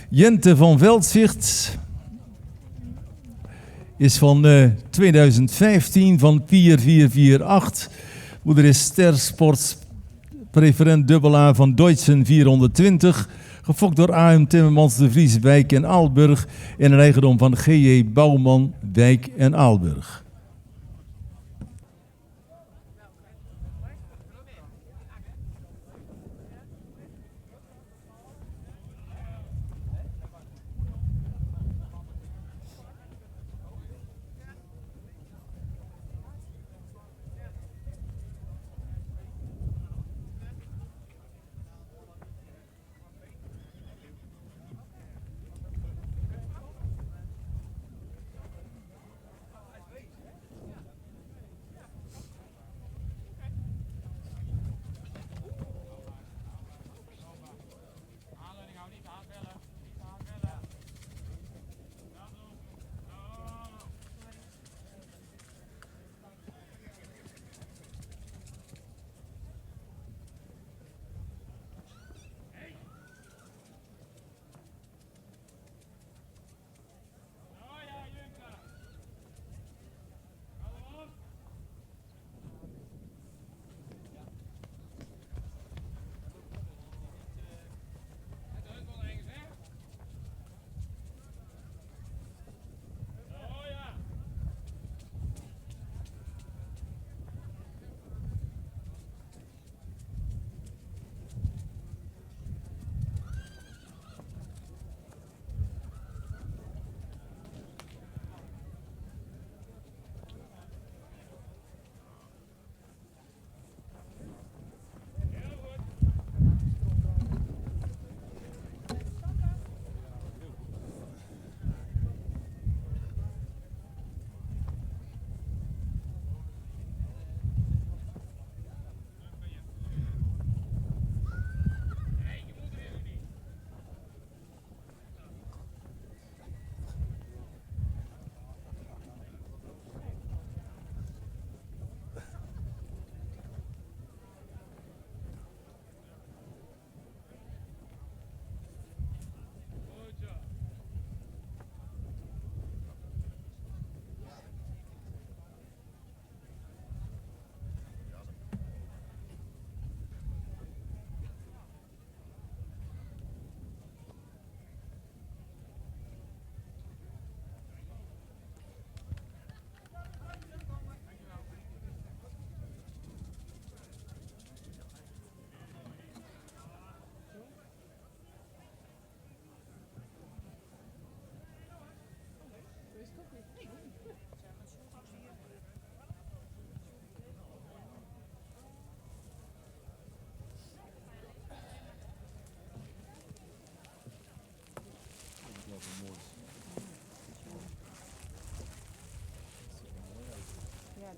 Jente van Veldzicht is van 2015 van 4448. Moeder is Stersports preferent dubbel van Deutschen 420. Gefokt door A.M. Timmermans de Vries, Wijk en Aalburg. En een eigendom van G.J. Bouwman, Wijk en Aalburg.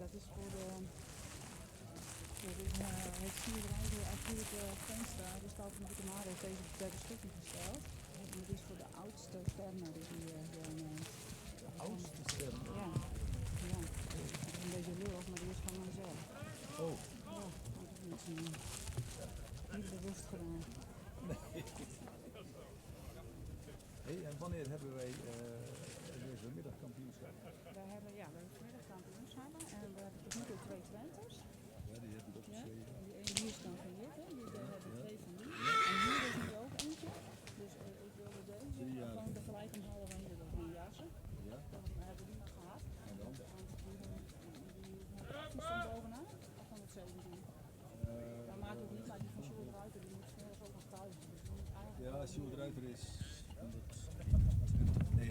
dat is voor de... Het schilderij door Arthur Veenstra, de Staalfabriek heeft deze ter beschikking gesteld. En dat is voor de oudste sterren die neemt. De oudste sterren. Ja. Ja. Dat is een beetje lullig, maar die is van mezelf. Oh. Ja, dat is niet bewust gedaan. Hey, en wanneer hebben wij deze middagkampioenschap? We hebben vanmiddag kampioenschappen en we hebben tot nu toe 2 Twenters. Ja, die hebben het opgeschreven. En die ene hier is dan van dit, hè. Die hebben 2 van die. En hier is er ook eentje. Dus ik wilde deze gewoon tegelijk om 12:30 dat van jassen. Ja. Dan hebben we die nog gehad. En dan? Want die stond bovenaan, of 117. Dat maakt het niet, maar die van Sjoerd Ruiter die moet smiddags ook nog thuis. Dus die moet eigenlijk Ja, Sjoerd Ruiter is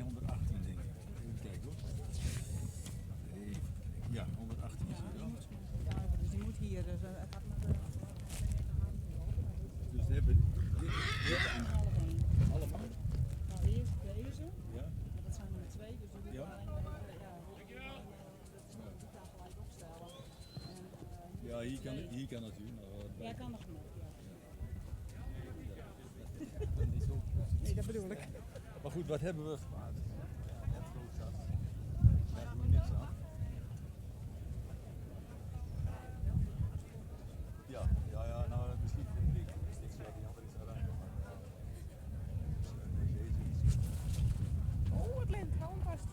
118 denk ik. Even kijken hoor. Nee, ja, 118 is hij dan. dus die moet hier. Dus het gaat met de Dus we hebben allemaal. Nou, eerst deze. Ja. Maar dat zijn er maar 2, dus die moeten Ja. alleen die kan gelijk opstellen. En, Ja, hier kan natuurlijk nog wat bij. jij kan nog mee. Ja. Dat is niet zo. Nee, dat bedoel ik. Maar goed, wat hebben we gemaakt? Ja, net zo staat. Daar doen we niks aan. Ja, nou misschien vind ik niks waar die andere is eruit. Oh, het lint, hou hem vast.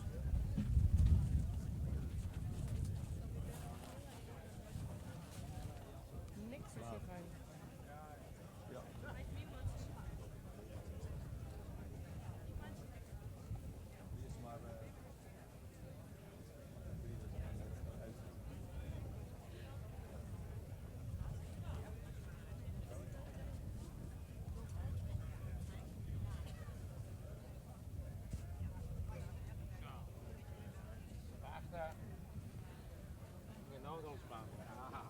Niks is hier fijn. Ja. Eerst maar Achter. Genau zo spannend. Aha.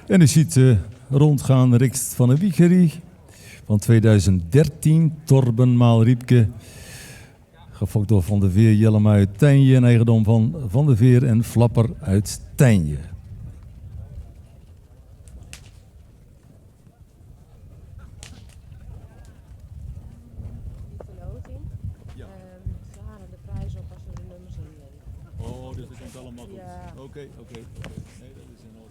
En u ziet rondgaan Rikst van de Wiegerie van 2013, Torben Maalriepke, gefokt door Van de Veer, Jellema uit Tijnje en eigendom van Van de Veer en Flapper uit Tijnje. Die verloting. Ja. Ze halen de prijs op als we de nummers innemen. Oh, dus dat komt allemaal goed. Ja. Oké. Nee, dat is in orde.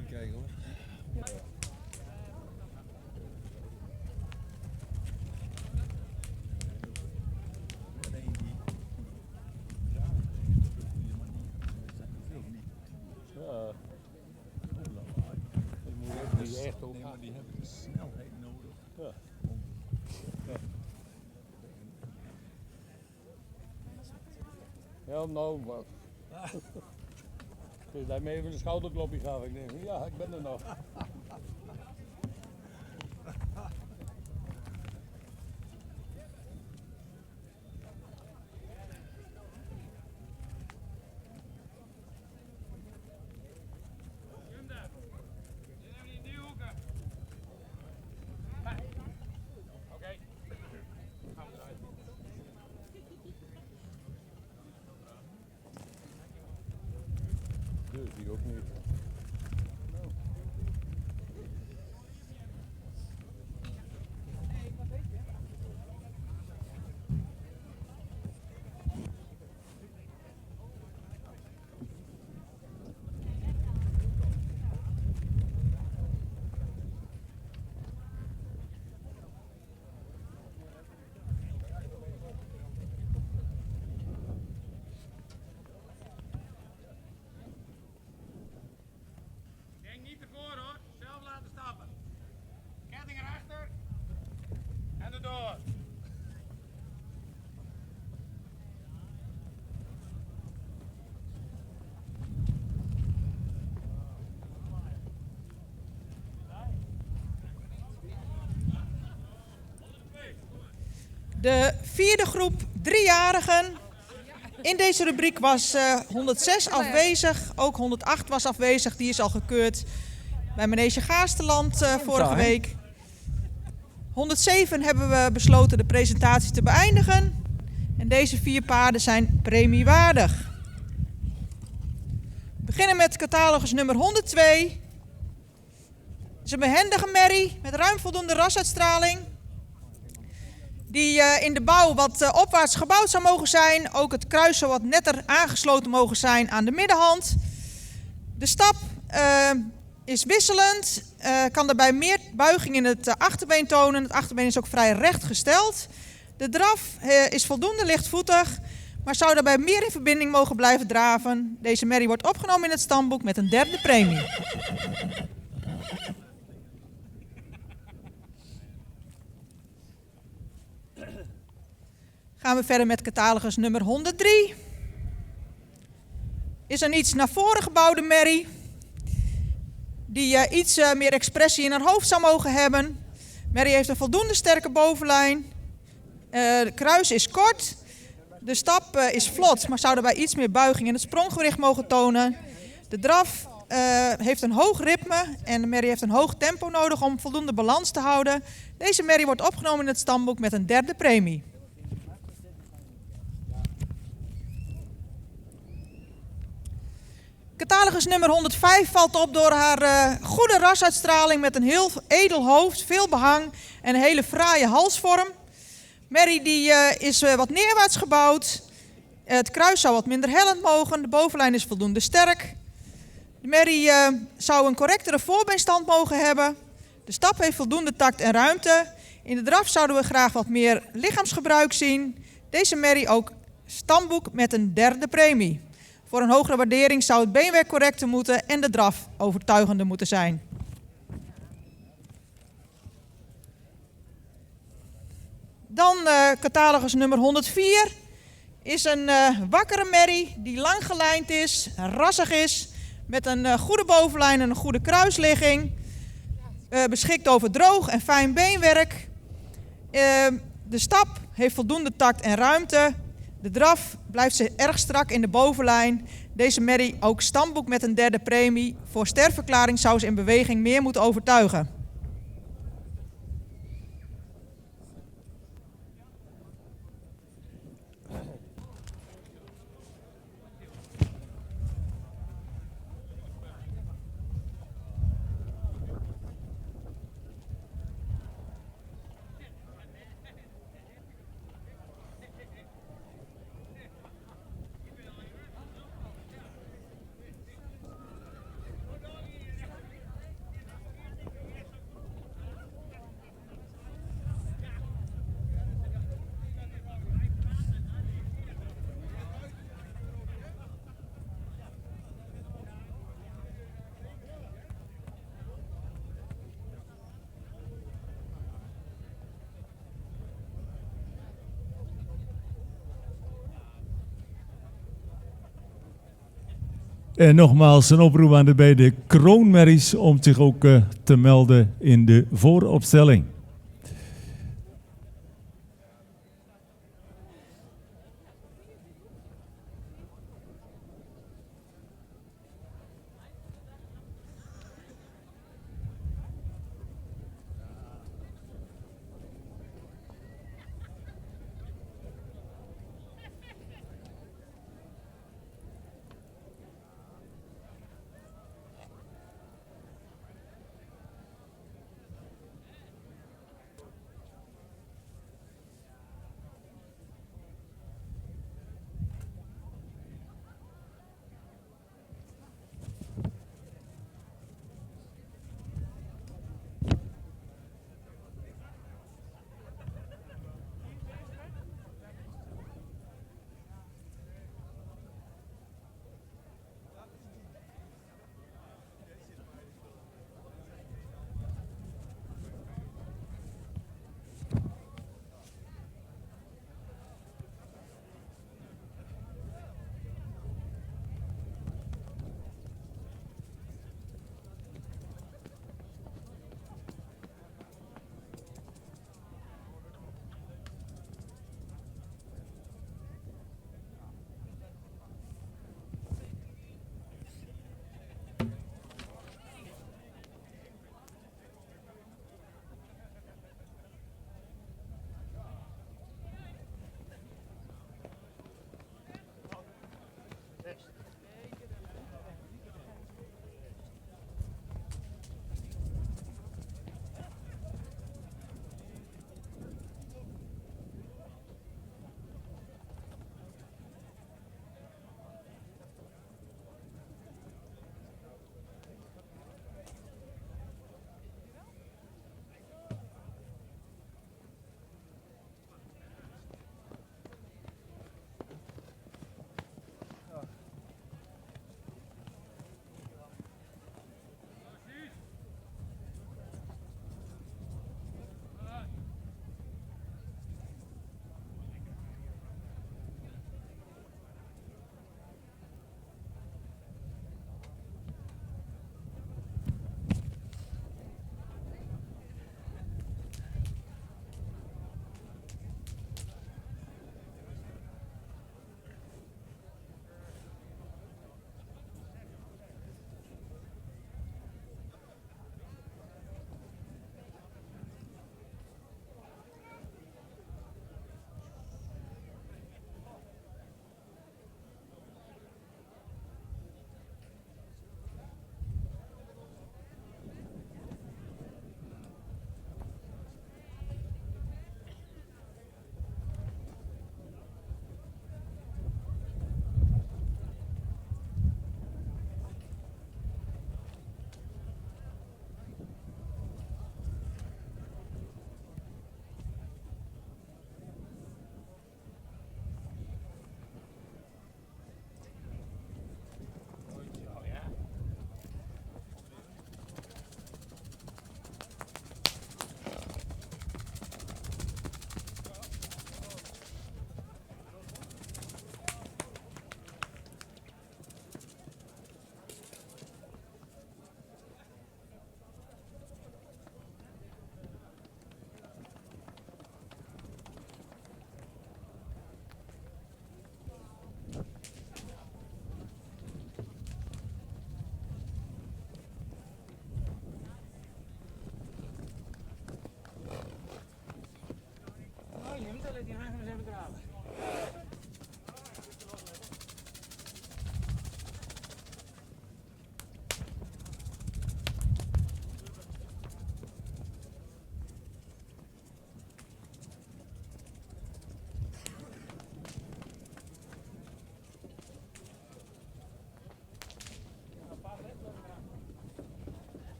Even kijken hoor. Die echt ook. Nee, maar die hebben de snelheid nodig. Ja. Ja, nou, wat. Dus daarmee even een schouderklopje gaf. Ik denk, ja, ik ben er nog. Dus die ook niet. Denk niet ervoor hoor, zelf laten stappen. Ketting erachter en erdoor. De vierde groep driejarigen. In deze rubriek was 106 afwezig, ook 108 was afwezig. Die is al gekeurd bij Manege Gaasterland vorige week. 107 hebben we besloten de presentatie te beëindigen. En deze 4 paarden zijn premiewaardig. We beginnen met catalogus nummer 102. Het is een behendige merrie met ruim voldoende rasuitstraling. Die in de bouw wat opwaarts gebouwd zou mogen zijn. Ook het kruis zou wat netter aangesloten mogen zijn aan de middenhand. De stap is wisselend. Kan daarbij meer buiging in het achterbeen tonen. Het achterbeen is ook vrij recht gesteld. De draf is voldoende lichtvoetig. Maar zou daarbij meer in verbinding mogen blijven draven. Deze merrie wordt opgenomen in het stamboek met een 3e premie. Gaan we verder met catalogus nummer 103. Is een iets naar voren gebouwde merrie. Die iets meer expressie in haar hoofd zou mogen hebben. Merrie heeft een voldoende sterke bovenlijn. De kruis is kort. De stap is vlot, maar zou daarbij iets meer buiging in het spronggewicht mogen tonen. De draf heeft een hoog ritme en de merrie heeft een hoog tempo nodig om voldoende balans te houden. Deze merrie wordt opgenomen in het stamboek met een 3e premie. Catalogus nummer 105 valt op door haar goede rasuitstraling met een heel edel hoofd, veel behang en een hele fraaie halsvorm. Merrie die is wat neerwaarts gebouwd. Het kruis zou wat minder hellend mogen. De bovenlijn is voldoende sterk. De merrie zou een correctere voorbeenstand mogen hebben. De stap heeft voldoende tact en ruimte. In de draf zouden we graag wat meer lichaamsgebruik zien. Deze merrie ook stamboek met een 3e premie. Voor een hogere waardering zou het beenwerk correcter moeten en de draf overtuigender moeten zijn. Dan catalogus nummer 104 is een wakkere merrie die lang gelijnd is, rassig is, met een goede bovenlijn en een goede kruisligging. Beschikt over droog en fijn beenwerk. De stap heeft voldoende tact en ruimte. De draf blijft erg strak in de bovenlijn. Deze merrie ook stamboek met een 3e premie. Voor sterverklaring zou ze in beweging meer moeten overtuigen. En nogmaals een oproep aan de beide kroonmerries om zich ook te melden in de vooropstelling.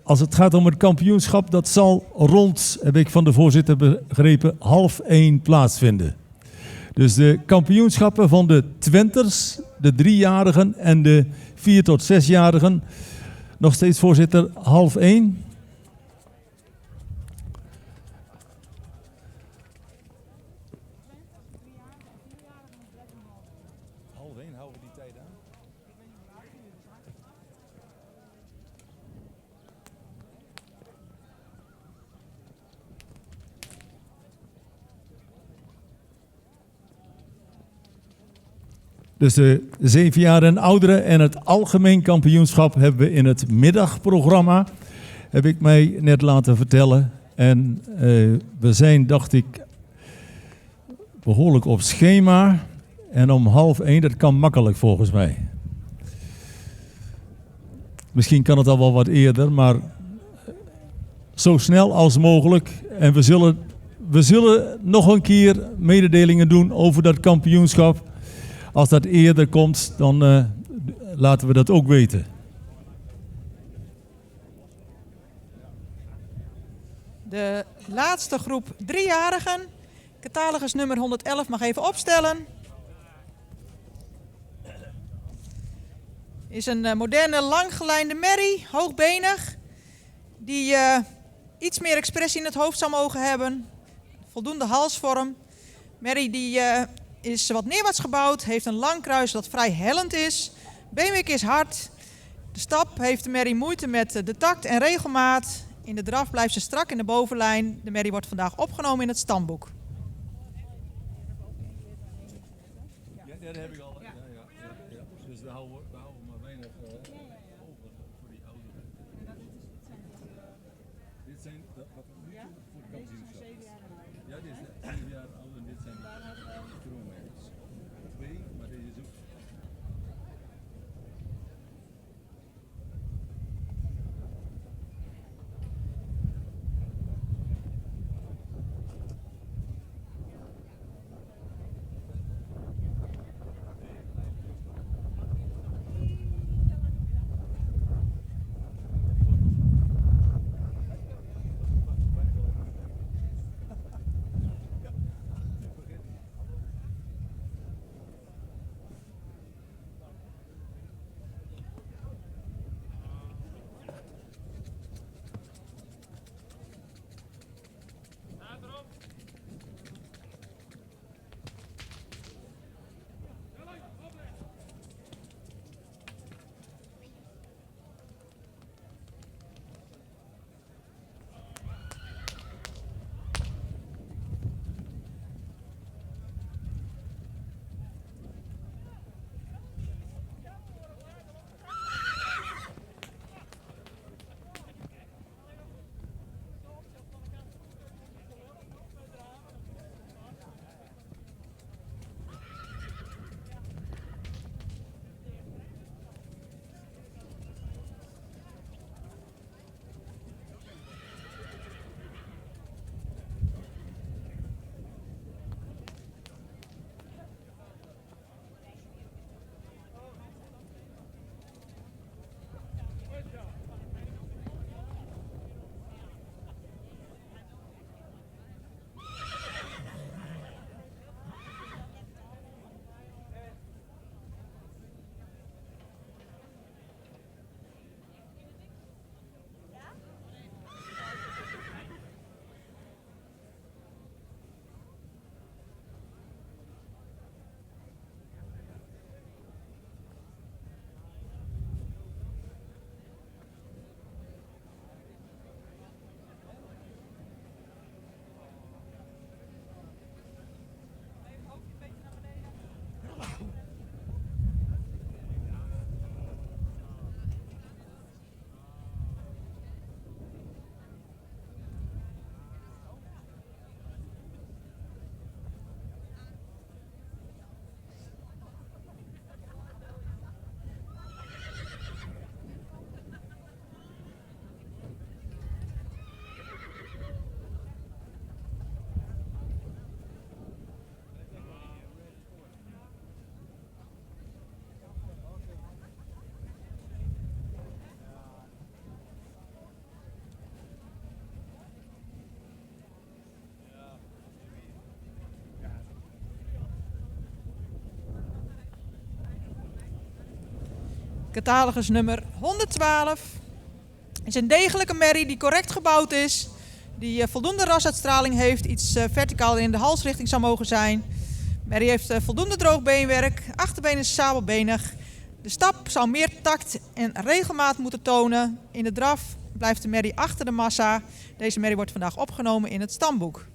Als het gaat om het kampioenschap, dat zal rond, heb ik van de voorzitter begrepen, 12:30 plaatsvinden. Dus de kampioenschappen van de twenters, de 3-jarigen en de 4 tot 6-jarigen. Nog steeds voorzitter, 12:30. Houden we die tijd aan? Dus de 7 jaar en ouderen en het algemeen kampioenschap hebben we in het middagprogramma. Heb ik mij net laten vertellen. En we zijn, dacht ik, behoorlijk op schema. En om 12:30, dat kan makkelijk volgens mij. Misschien kan het al wel wat eerder, maar zo snel als mogelijk. En we zullen nog een keer mededelingen doen over dat kampioenschap. Als dat eerder komt, dan laten we dat ook weten. De laatste groep 3-jarigen, catalogus nummer 111, mag even opstellen. Is een moderne langgelijnde merrie, hoogbenig, die iets meer expressie in het hoofd zou mogen hebben. Voldoende halsvorm. Merrie die is wat neerwaarts gebouwd, heeft een lang kruis dat vrij hellend is. Beenwik is hard. De stap heeft de merrie moeite met de takt en regelmaat. In de draf blijft ze strak in de bovenlijn. De merrie wordt vandaag opgenomen in het stamboek. Ja, dat heb ik al. Ja. Dus we houden maar weinig over voor die ouderen. Dit zijn voor de kampioenschap. Ja, dit is 7 jaar oud en dit zijn stroommeisjes. 2, maar deze is ook. Catalogus nummer 112. Het is een degelijke merrie die correct gebouwd is. Die voldoende rasuitstraling heeft. Iets verticaal in de halsrichting zou mogen zijn. Merrie heeft voldoende droog beenwerk. Achterbeen is sabelbenig. De stap zou meer tact en regelmaat moeten tonen. In de draf blijft de merrie achter de massa. Deze merrie wordt vandaag opgenomen in het stamboek.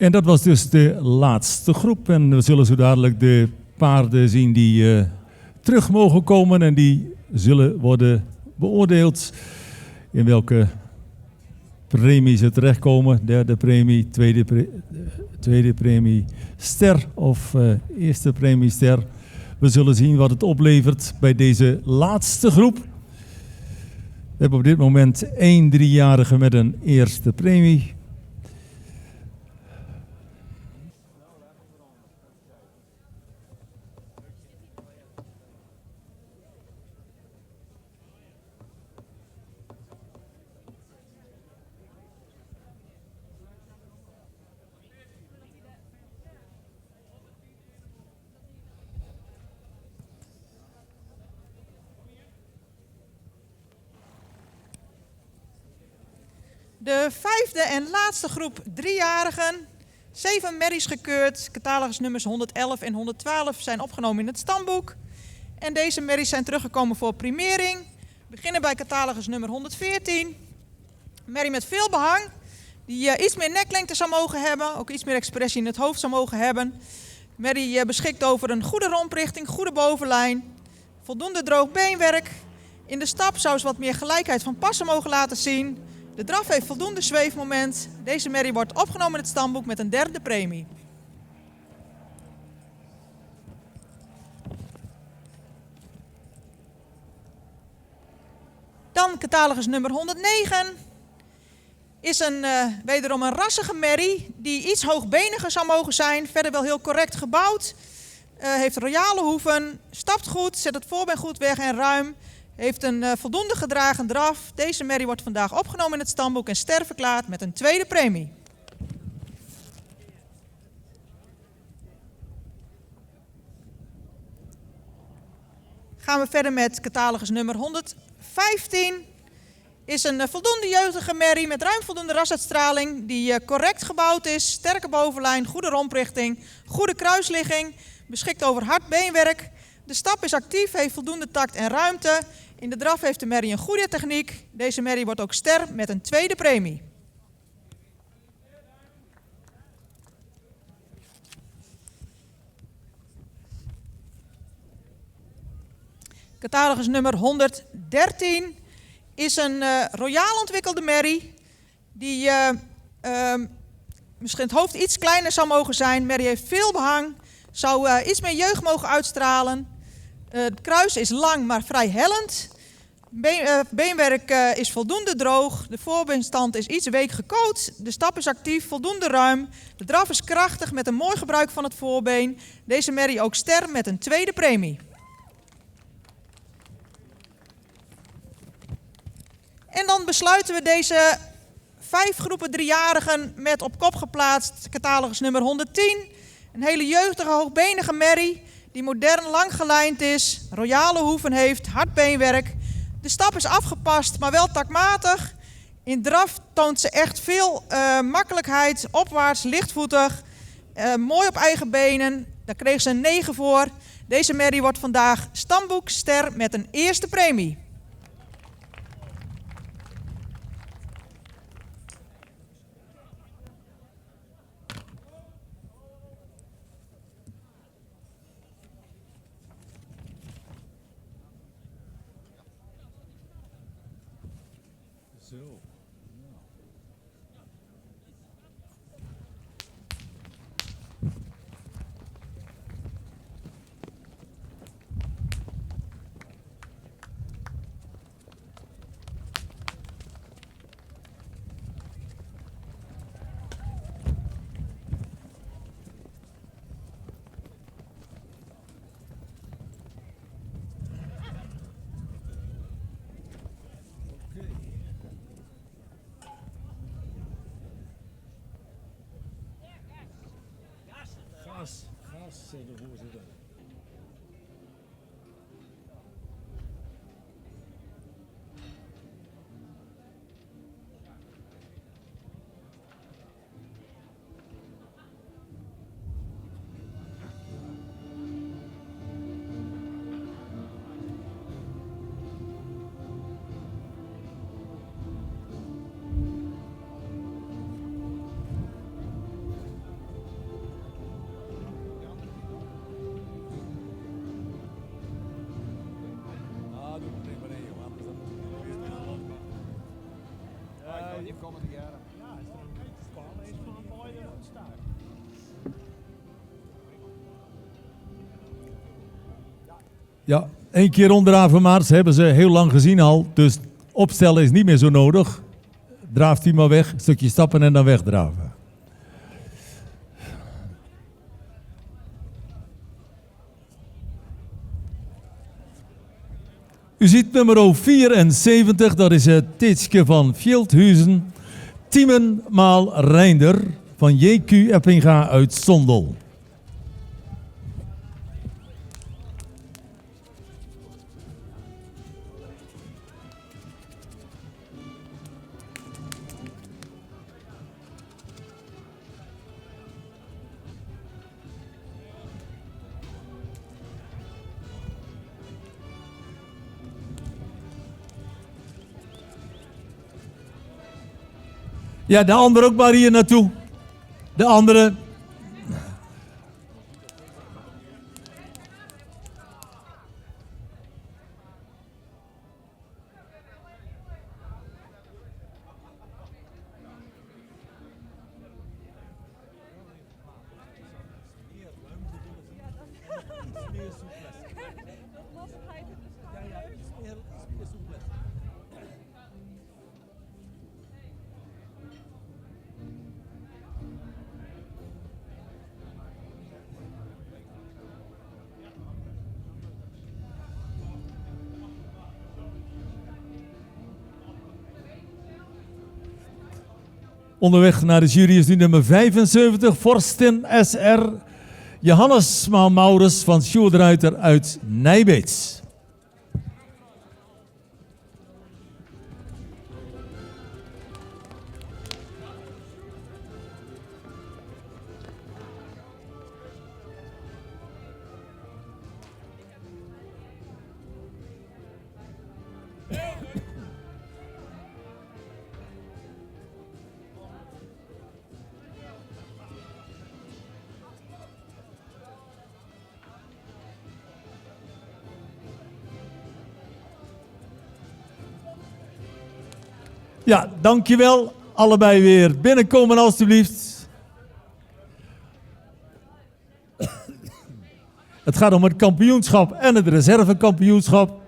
En dat was dus de laatste groep. En we zullen zo dadelijk de paarden zien die terug mogen komen. En die zullen worden beoordeeld in welke premie ze terechtkomen. Derde premie, tweede premie ster of eerste premie ster. We zullen zien wat het oplevert bij deze laatste groep. We hebben op dit moment 1 3-jarige met een eerste premie. De vijfde en laatste groep 3-jarigen. 7 merries gekeurd. Catalogusnummers 111 en 112 zijn opgenomen in het stamboek. En deze merries zijn teruggekomen voor primering. We beginnen bij catalogusnummer 114. Merrie met veel behang. Die iets meer neklengte zou mogen hebben. Ook iets meer expressie in het hoofd zou mogen hebben. Merrie beschikt over een goede romprichting, goede bovenlijn. Voldoende droog beenwerk. In de stap zou ze wat meer gelijkheid van passen mogen laten zien. De draf heeft voldoende zweefmoment. Deze merrie wordt opgenomen in het stamboek met een derde premie. Dan catalogus nummer 109. Is wederom een rassige merrie die iets hoogbeniger zou mogen zijn. Verder wel heel correct gebouwd. Heeft royale hoeven, stapt goed, zet het voorbeen goed weg en ruim. Heeft een voldoende gedragen draf. Deze merrie wordt vandaag opgenomen in het stamboek en ster verklaard met een tweede premie. Gaan we verder met catalogus nummer 115. Is een voldoende jeugdige merrie met ruim voldoende rasuitstraling. Die correct gebouwd is, sterke bovenlijn, goede romprichting, goede kruisligging. Beschikt over hard beenwerk. De stap is actief, heeft voldoende tact en ruimte. In de draf heeft de merrie een goede techniek. Deze merrie wordt ook ster met een tweede premie. Catalogus nummer 113 is een royaal ontwikkelde merrie. Die misschien het hoofd iets kleiner zou mogen zijn. Merrie heeft veel behang. Zou iets meer jeugd mogen uitstralen. Het kruis is lang, maar vrij hellend. Beenwerk is voldoende droog. De voorbeenstand is iets week gecoacht. De stap is actief, voldoende ruim. De draf is krachtig met een mooi gebruik van het voorbeen. Deze merrie ook ster met een tweede premie. En dan besluiten we deze 5 groepen 3-jarigen met op kop geplaatst catalogus nummer 110. Een hele jeugdige, hoogbenige merrie die modern lang gelijnd is, royale hoeven heeft, hard beenwerk. De stap is afgepast, maar wel taktmatig. In draf toont ze echt veel makkelijkheid, opwaarts, lichtvoetig, mooi op eigen benen. Daar kreeg ze een 9 voor. Deze merrie wordt vandaag stamboekster met een eerste premie. Gas, zegt de voorzitter. Ja, 1 keer onderaan van Maars hebben ze heel lang gezien al. Dus opstellen is niet meer zo nodig. Draaft hij maar weg, een stukje stappen en dan wegdraven. U ziet nummer 74, dat is het Titske van Veldhuizen. Tiemen maal Reinder van JQ Eppinga uit Sondel. Ja, de andere ook maar hier naartoe. De andere. Onderweg naar de jury is nu nummer 75, Forstin SR. Johannes Maurus van Sjoerdruiter uit Nijbeets. Ja, dankjewel. Allebei weer binnenkomen alstublieft. Het gaat om het kampioenschap en het reservekampioenschap.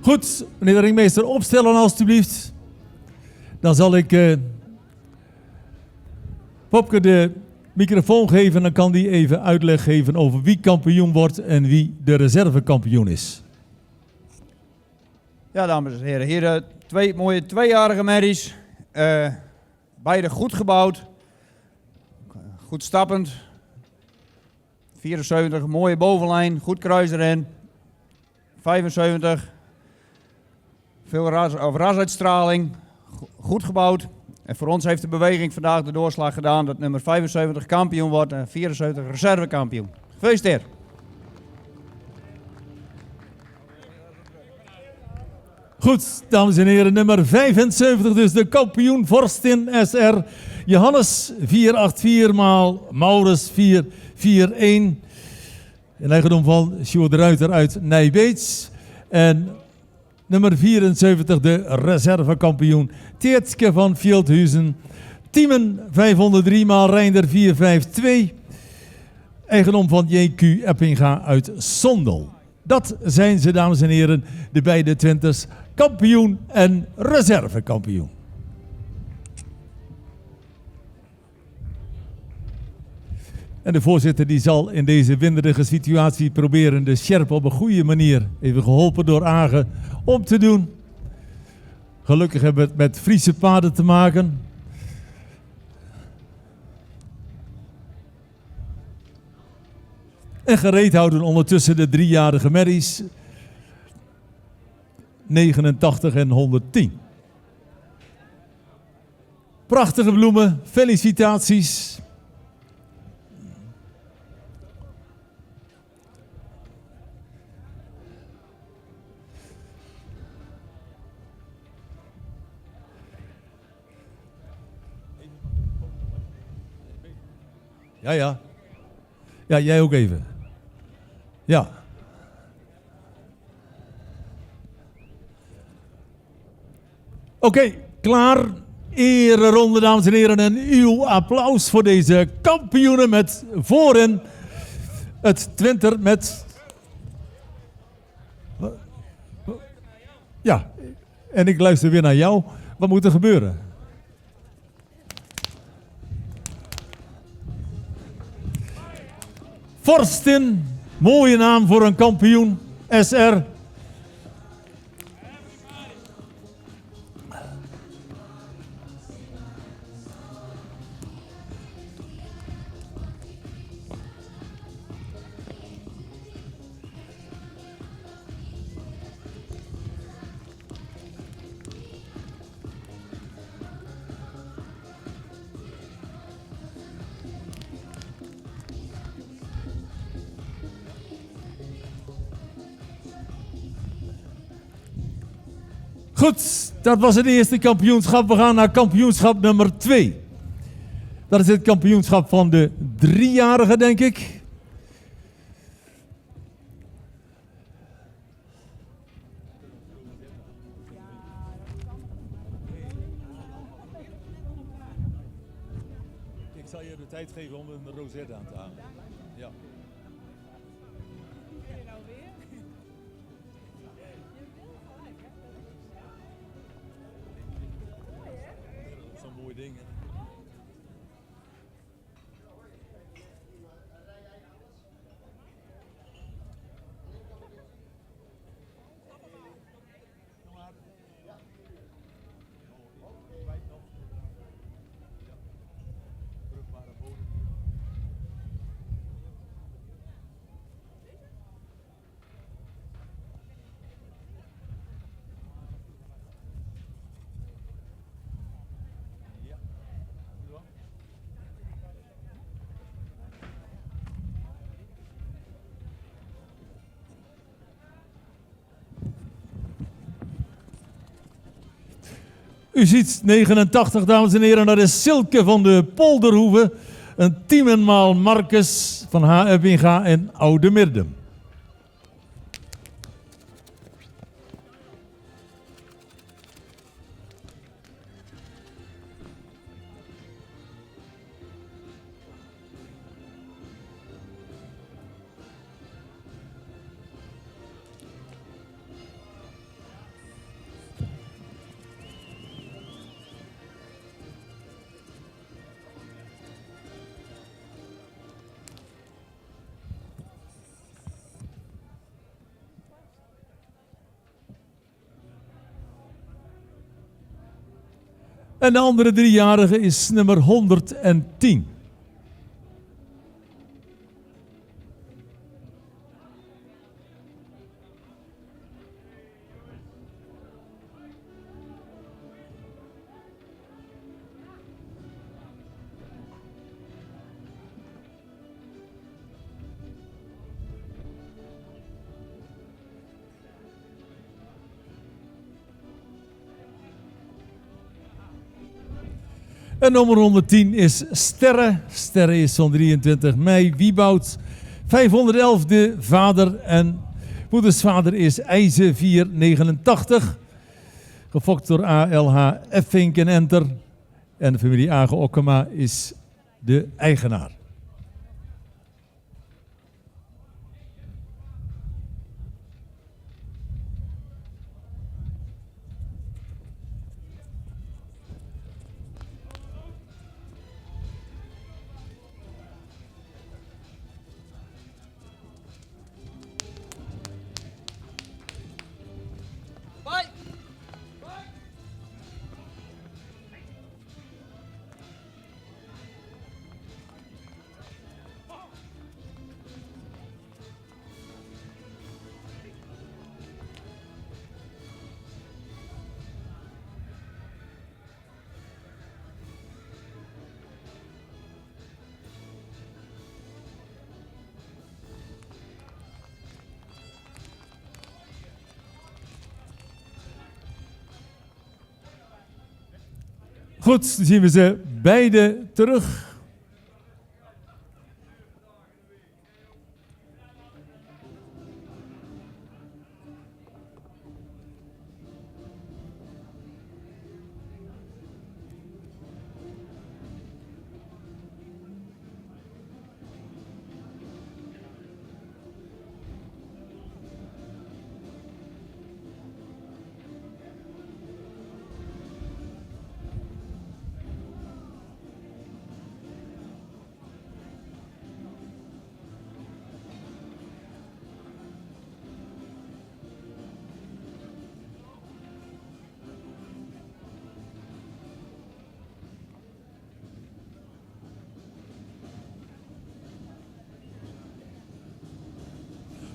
Goed, meneer de ringmeester, opstellen alstublieft. Dan zal ik Popke de microfoon geven en dan kan die even uitleg geven over wie kampioen wordt en wie de reservekampioen is. Ja, dames en heren, hier 2 mooie tweejarige merries. Beide goed gebouwd, goed stappend. 74, mooie bovenlijn, goed kruis erin. 75, veel rasuitstraling, goed gebouwd. En voor ons heeft de beweging vandaag de doorslag gedaan dat nummer 75 kampioen wordt en 74 reservekampioen. Gefeliciteerd. Goed, dames en heren, nummer 75, dus de kampioen Forstin SR. Johannes 484 maal Maurus 441. In eigendom van Sjoerd de Ruiter uit Nijbeets. En nummer 74, de reservekampioen Tjeitske van Veldhuizen. Tiemen 503 maal Reinder 452. Eigendom van JQ Eppinga uit Sondel. Dat zijn ze, dames en heren, de beide twinters. Kampioen en reservekampioen. En de voorzitter die zal in deze winderige situatie proberen de Sjerp op een goede manier, even geholpen door Agen, om te doen. Gelukkig hebben we het met Friese paden te maken. En gereed houden ondertussen de 3-jarige merries. 89 en 110. Prachtige bloemen, felicitaties. Ja, ja. Ja, jij ook even. Ja. Oké, klaar. Ereronde, dames en heren. En uw applaus voor deze kampioenen met voorin het Twinter met... Ja, en ik luister weer naar jou. Wat moet er gebeuren? Forstin, mooie naam voor een kampioen. SR. Goed, dat was het eerste kampioenschap. We gaan naar kampioenschap nummer 2. Dat is het kampioenschap van de 3-jarigen, denk ik. Ik zal je de tijd geven om een rosette aan te halen. Ja. Zo'n mooi ding. U ziet 89, dames en heren, dat is Silke van de Polderhoeve. Een teamenmaal Marcus van H. Ebbinga en Oude Mirdum. En de andere 3-jarige is nummer 110. En nummer 110 is Sterre. Sterre is van 23 mei. Wieboud 511, de vader. En moedersvader is IJze 489. Gefokt door ALH Effink en Enter. En de familie Age Okkema is de eigenaar. Goed, dan zien we ze beide terug.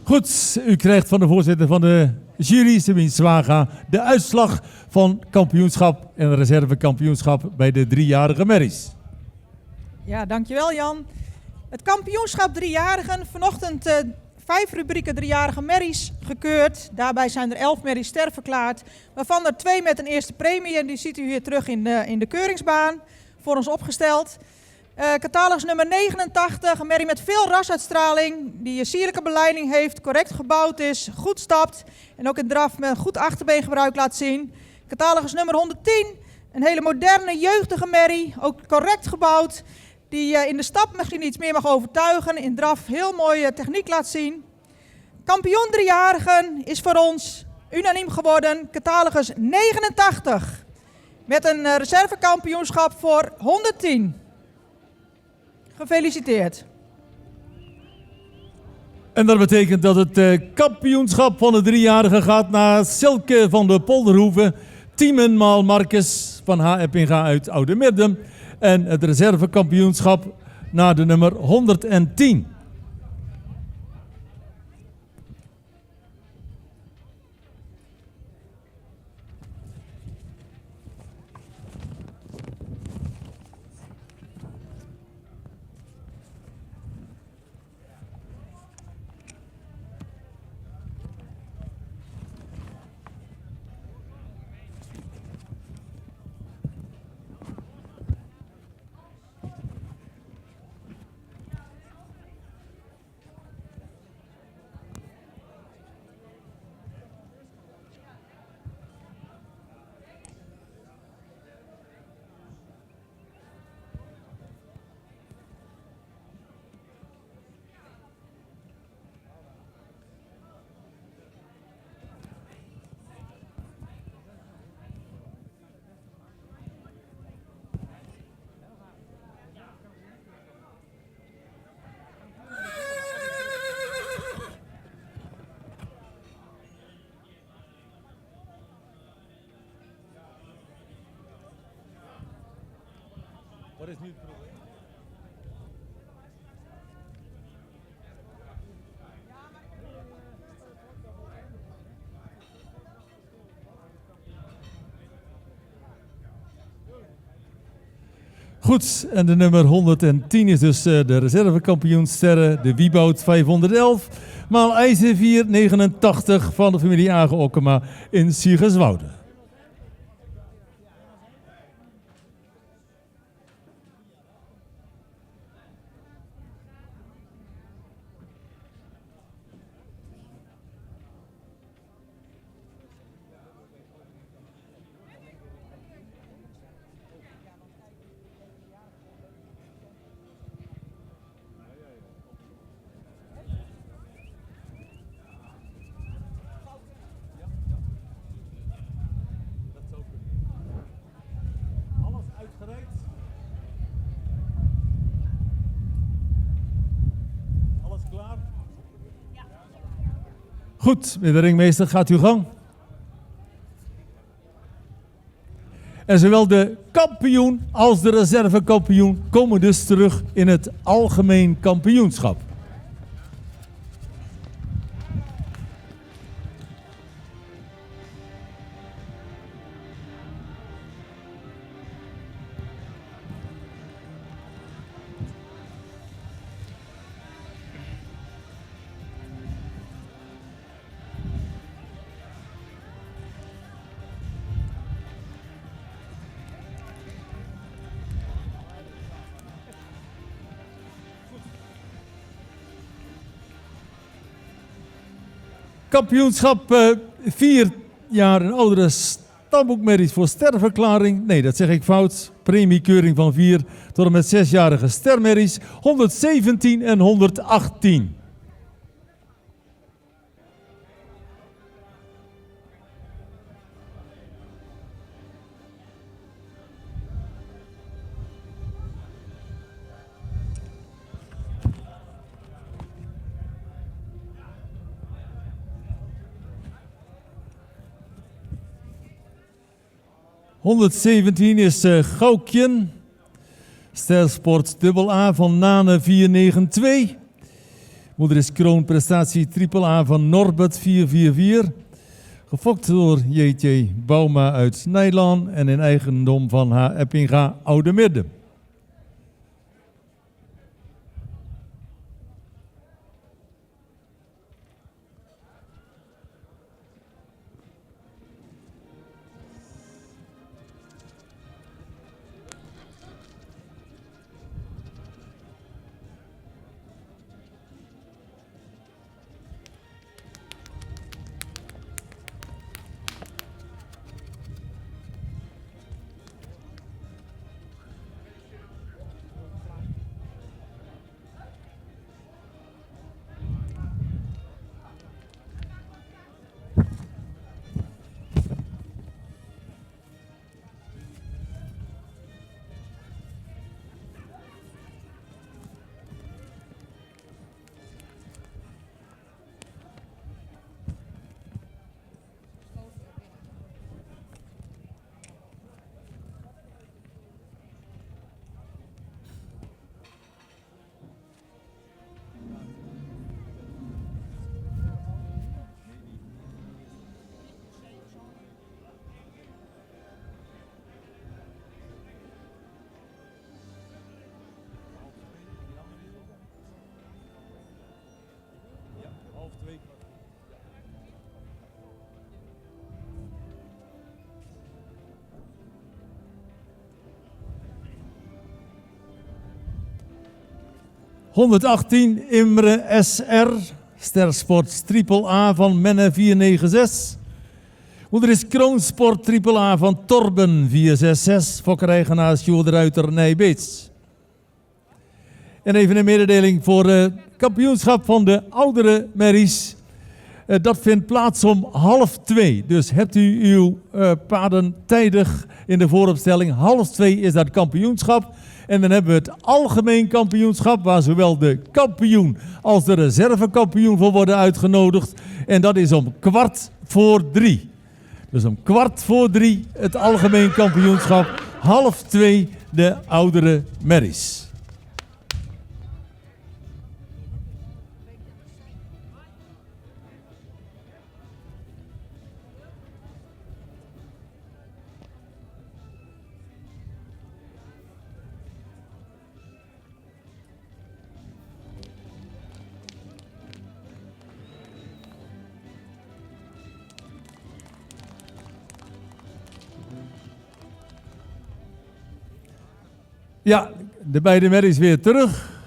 Goed, u krijgt van de voorzitter van de jury, Sabine Zwaga, de uitslag van kampioenschap en reservekampioenschap bij de driejarige merries. Ja, dankjewel Jan. Het kampioenschap driejarigen, vanochtend 5 rubrieken driejarige merries gekeurd. Daarbij zijn er 11 merries ster verklaard, waarvan er 2 met een eerste premie. En die ziet u hier terug in de keuringsbaan voor ons opgesteld. Catalogus nummer 89, een merrie met veel rasuitstraling, die een sierlijke beleiding heeft, correct gebouwd is, goed stapt en ook in draf met een goed achterbeengebruik laat zien. Catalogus nummer 110, een hele moderne, jeugdige merrie, ook correct gebouwd, die in de stap misschien iets meer mag overtuigen, in draf heel mooie techniek laat zien. Kampioen driejarigen is voor ons unaniem geworden, catalogus 89, met een reservekampioenschap voor 110. Gefeliciteerd. En dat betekent dat het kampioenschap van de driejarigen gaat naar Silke van de Polderhoeve, Tiemenmaal Marcus van H. Eppinga uit Oude Middem en het reservekampioenschap naar de nummer 110. Wat is nu het probleem? Goed, en de nummer 110 is dus de reservekampioensterren, de Wieboud 511, maal IJzer 489 van de familie Agen-Okkema in Siegerswoude. Goed, meneer de ringmeester, gaat uw gang. En zowel de kampioen als de reservekampioen komen dus terug in het algemeen kampioenschap. Kampioenschap 4 jaar en oudere stamboekmerries voor sterverklaring. Nee, dat zeg ik fout. Premiekeuring van 4 tot en met 6-jarige stermerries. 117 en 118. ...117 is Gaukjen, Stersport AA van Nane 492. Moeder is kroonprestatie triple A van Norbert 444. Gefokt door J.T. Bouma uit Nijland en in eigendom van H. Eppinga Oude Midden. ...118 Imre SR, Stersport triple A van Menne 496. Moeder is Kroonsport triple A van Torben 466, fokkereigenaar Sjoerd de Ruiter Nijbeets. En even een mededeling voor het kampioenschap van de oudere merries. Dat vindt plaats om 1:30. Dus hebt u uw paarden tijdig in de vooropstelling. 1:30 is dat kampioenschap. En dan hebben we het algemeen kampioenschap, waar zowel de kampioen als de reservekampioen voor worden uitgenodigd. En dat is om 2:15. Dus om 2:15 het algemeen kampioenschap. 1:30 de oudere merries. Ja, de beide merries weer terug.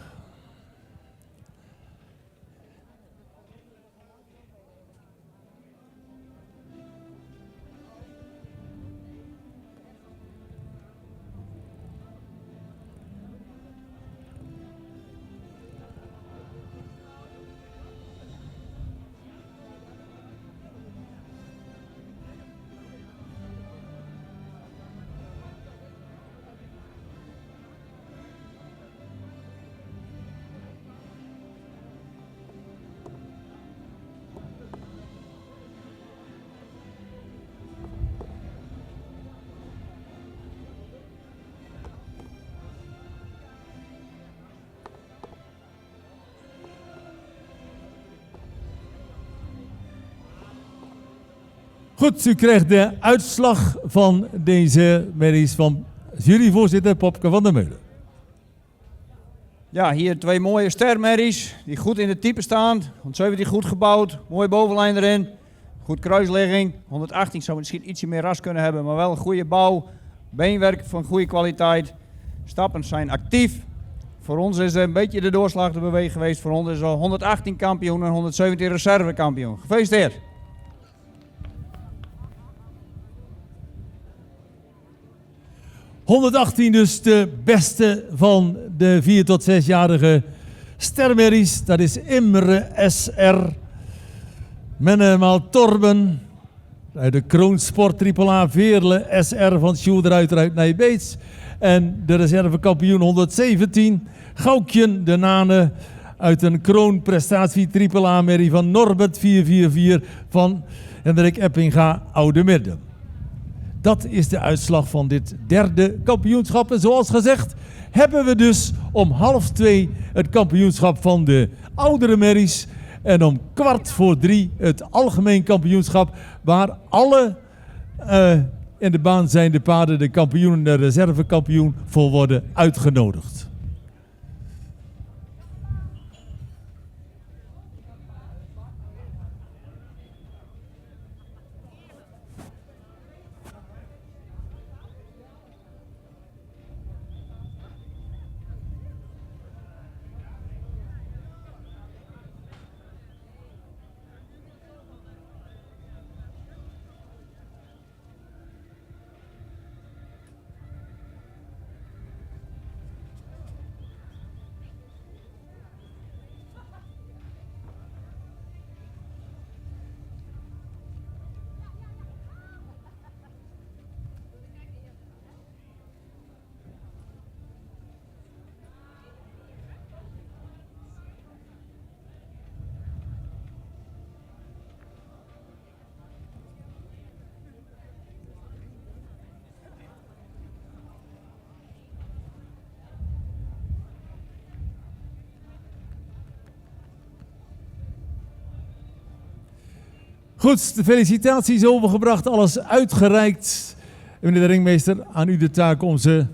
Goed, u krijgt de uitslag van deze merries van juryvoorzitter Popke van der Meulen. Ja, hier 2 mooie stermerries die goed in de type staan. 117 goed gebouwd, mooie bovenlijn erin. Goed kruislegging. 118 zou misschien ietsje meer ras kunnen hebben, maar wel een goede bouw. Beenwerk van goede kwaliteit. Stappen zijn actief. Voor ons is er een beetje de doorslag te bewegen geweest. Voor ons is er 118 kampioen en 117 reservekampioen. Gefeliciteerd. ...118 dus de beste van de 4 tot 6-jarige stermerries. Dat is Imre SR. Mennemaal Torben. Uit de Kroonsport triple A Veerle SR van Sjoerd de Ruiter uit Nijbeets. En de reservekampioen 117. Gaukjen de Nane uit een kroonprestatie triple A merrie van Norbert 444 van Hendrik Eppinga Oude Midden. Dat is de uitslag van dit derde kampioenschap. En zoals gezegd hebben we dus om 1:30 het kampioenschap van de oudere merries. En om 2:15 het algemeen kampioenschap, waar alle in de baan zijnde paarden, de kampioen en de reservekampioen, voor worden uitgenodigd. Goed, de felicitaties overgebracht, alles uitgereikt. Meneer de ringmeester, aan u de taak om ze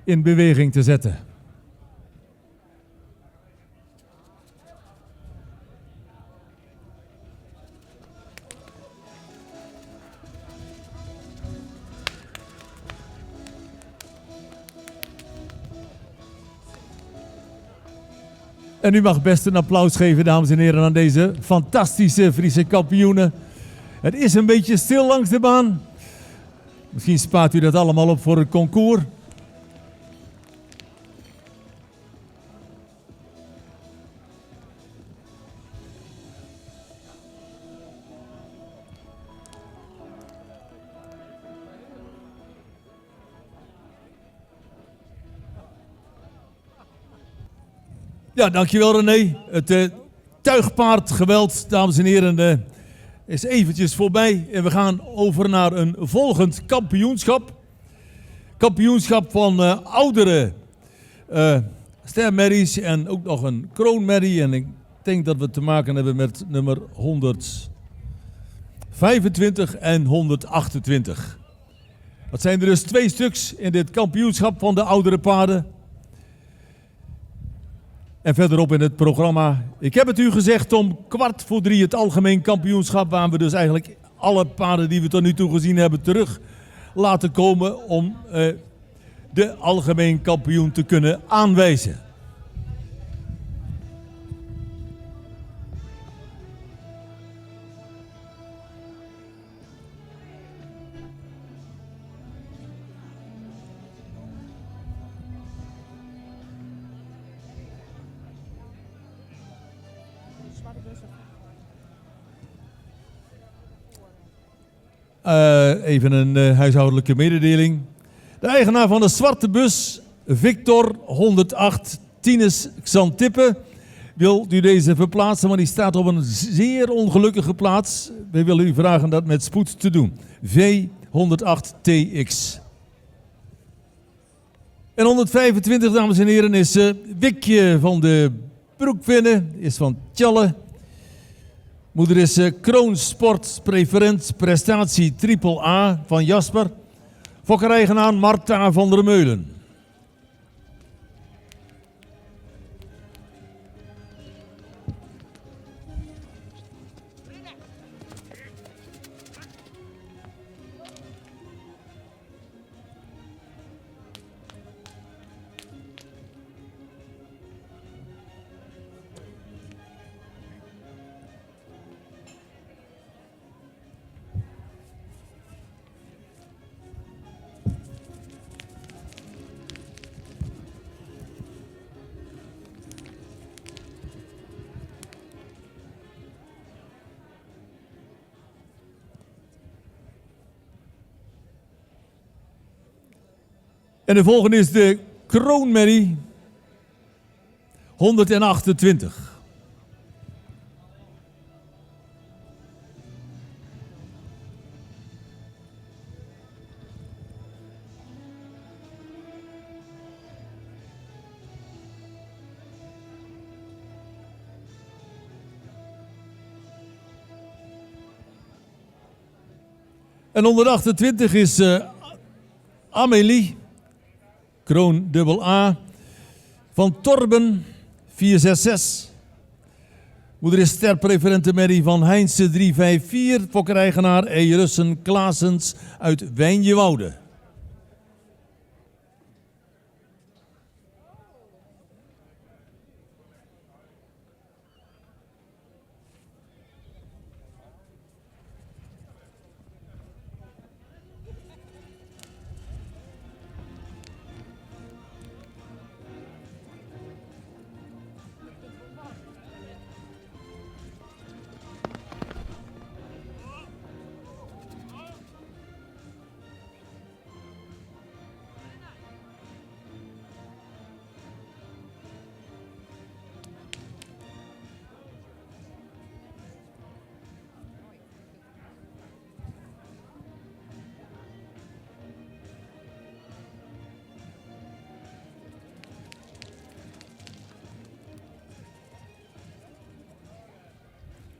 in beweging te zetten. En u mag best een applaus geven, dames en heren, aan deze fantastische Friese kampioenen. Het is een beetje stil langs de baan. Misschien spaart u dat allemaal op voor het concours. Ja, dankjewel René. Het tuigpaardgeweld, dames en heren, is eventjes voorbij. En we gaan over naar een volgend kampioenschap. Kampioenschap van oudere stermerries en ook nog een kroonmerrie. En ik denk dat we te maken hebben met nummer 125 en 128. Dat zijn er dus 2 stuks in dit kampioenschap van de oudere paarden. En verderop in het programma, ik heb het u gezegd, om 2:15 het algemeen kampioenschap, waar we dus eigenlijk alle paarden die we tot nu toe gezien hebben terug laten komen om de algemeen kampioen te kunnen aanwijzen. Even een huishoudelijke mededeling. De eigenaar van de zwarte bus, Victor 108 Tines Xantippe, wil u deze verplaatsen, want die staat op een zeer ongelukkige plaats. We willen u vragen dat met spoed te doen. V108TX. En 125, dames en heren, is Wikje van de Broekvinnen, is van Tjalle. Moeder is Kroonsport Preferent Prestatie Triple A van Jasper. Fokkereigenaar Marta van der Meulen. En de volgende is de kroonmerrie 128. En onder de 28 is Amélie, kroon dubbel A, van Torben 466. Moeder is sterpreferente Mary van Heinze 354, fokkereigenaar E. Russen Klaasens uit Wijnjewoude.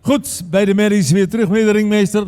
Goed, bij de merries weer terug, meneer de ringmeester.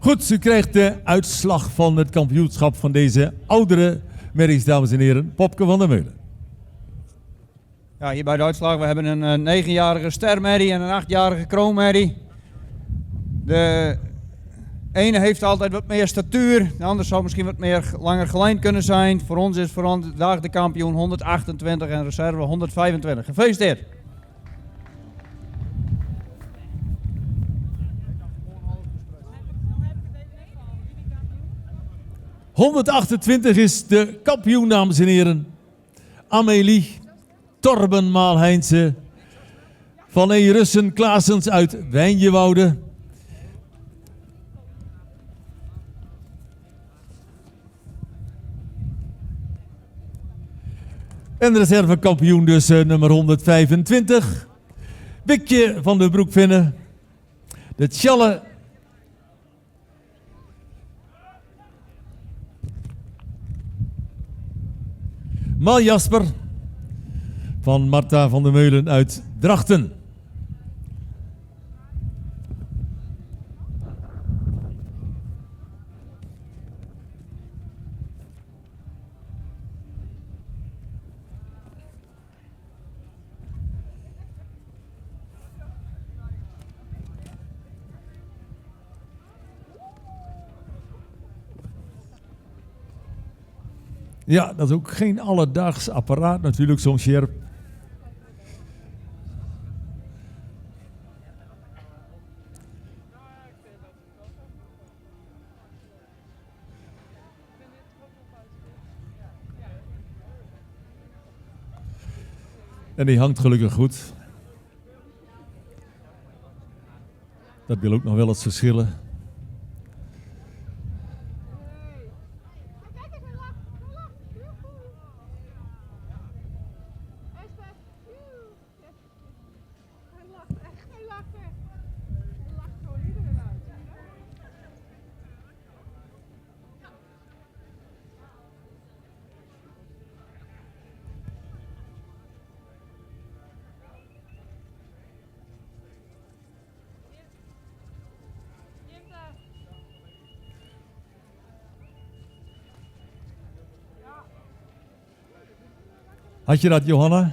Goed, u krijgt de uitslag van het kampioenschap van deze oudere merries, dames en heren. Popke van der Meulen. Ja, hier bij de uitslag, we hebben een 9-jarige stermerrie en een 8-jarige kroonmerrie. De ene heeft altijd wat meer statuur, de ander zou misschien wat meer langer gelijnd kunnen zijn. Voor ons is vandaag de kampioen 128 en reserve 125. Gefeliciteerd! ...128 is de kampioen, dames en heren. Amélie Torben Maalheinze van E. Russen Klaasens uit Wijnjewoude. En de reservekampioen dus nummer 125. Wikje van de Broekvinnen. De Tjalle. Mal Jasper van Marta van der Meulen uit Drachten. Ja, dat is ook geen alledaags apparaat natuurlijk, zo'n sjerp. En die hangt gelukkig goed. Dat wil ook nog wel eens verschillen. Had je dat, Johanna?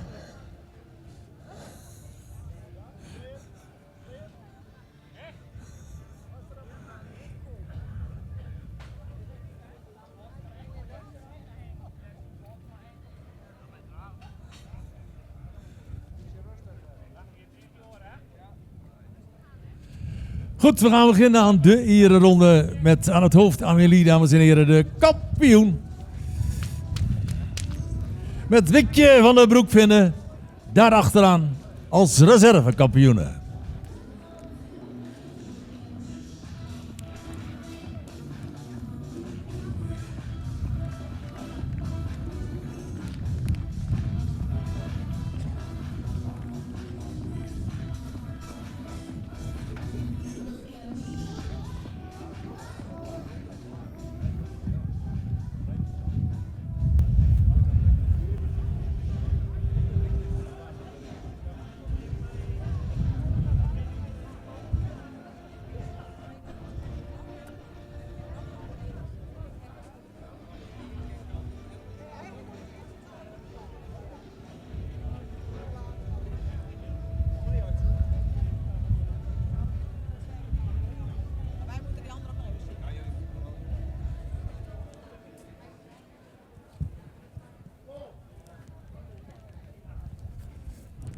Goed, we gaan beginnen aan de ereronde met aan het hoofd Amélie, dames en heren, de kampioen. Met Wikje van der Broekvinnen daarachteraan als reservekampioene.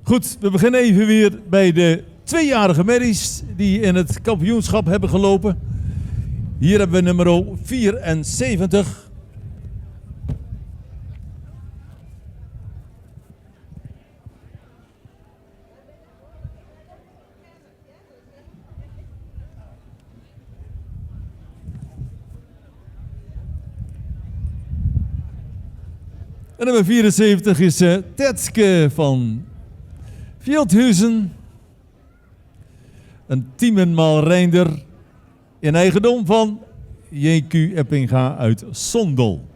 Goed, we beginnen even weer bij de tweejarige merries die in het kampioenschap hebben gelopen. Hier hebben we nummer 74. En nummer 74 is Tetske van Veldhuizen. Een Tiemenmaal Reinder in eigendom van JQ Eppinga uit Sondel.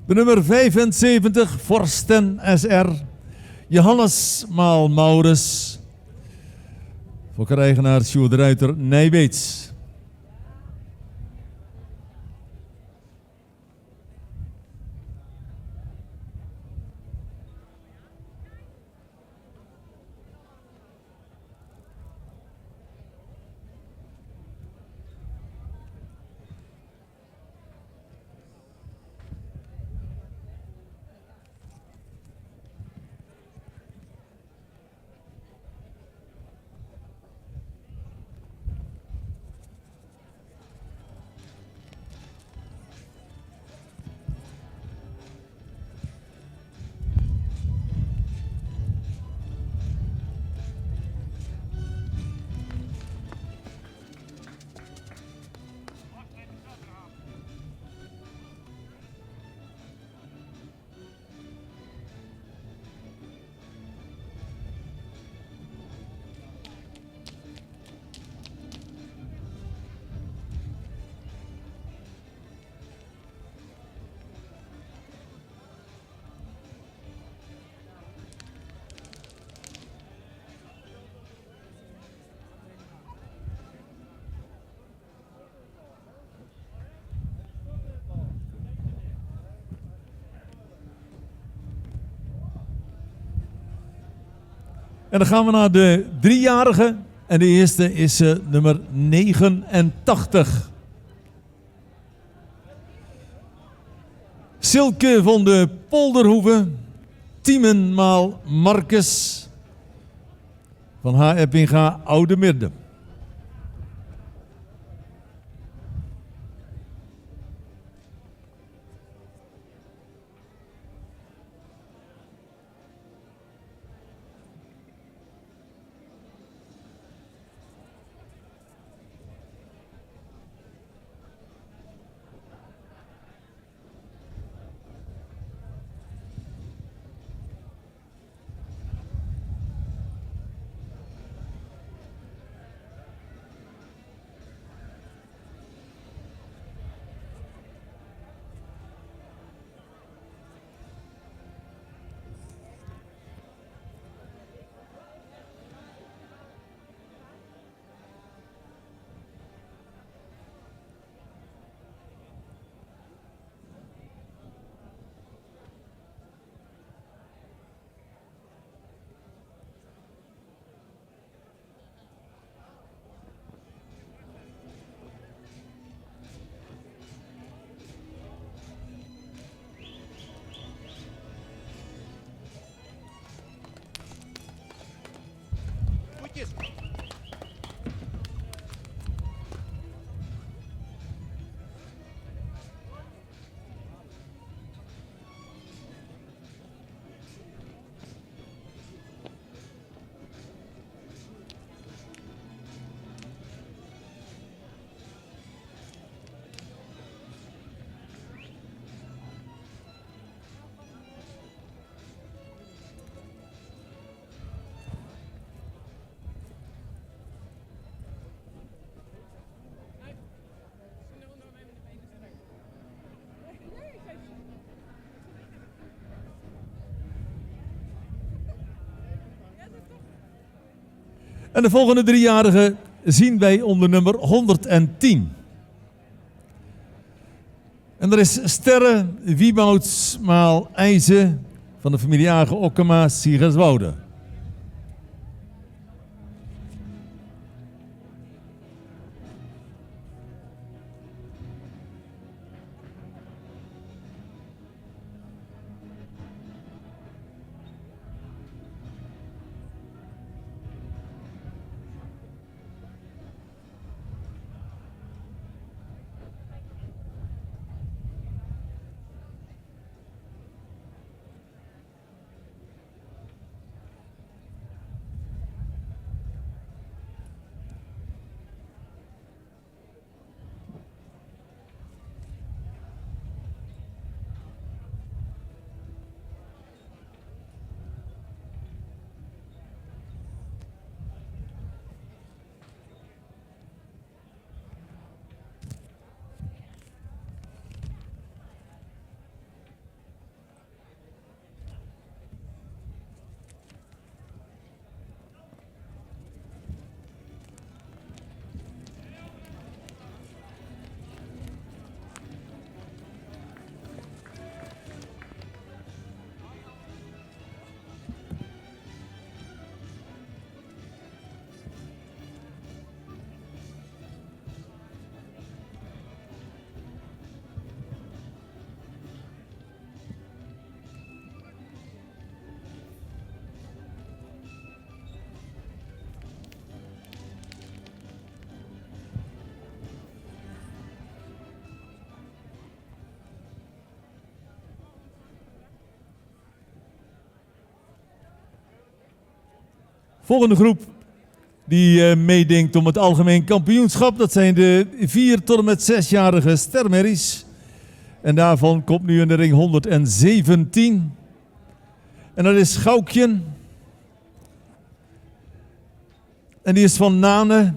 De nummer 75, Forsten SR, Johannes Maal Maurus, voor eigenaar Sjoerd de Ruiter Nijbeets. En dan gaan we naar de 3-jarige. En de eerste is nummer 89. Silke van de Polderhoeve. Tiemenmaal Marcus. Van H. Eppinga, Oude Midden. Voetjes. En de volgende 3-jarige zien wij onder nummer 110. En dat is Sterre Wieboutsmaal IJzen van de familie Agen Okkema Siegerswoude. Volgende groep die meedenkt om het algemeen kampioenschap. Dat zijn de 4 tot en met 6-jarige stermerries. En daarvan komt nu in de ring 117. En dat is Goukje. En die is van Nane.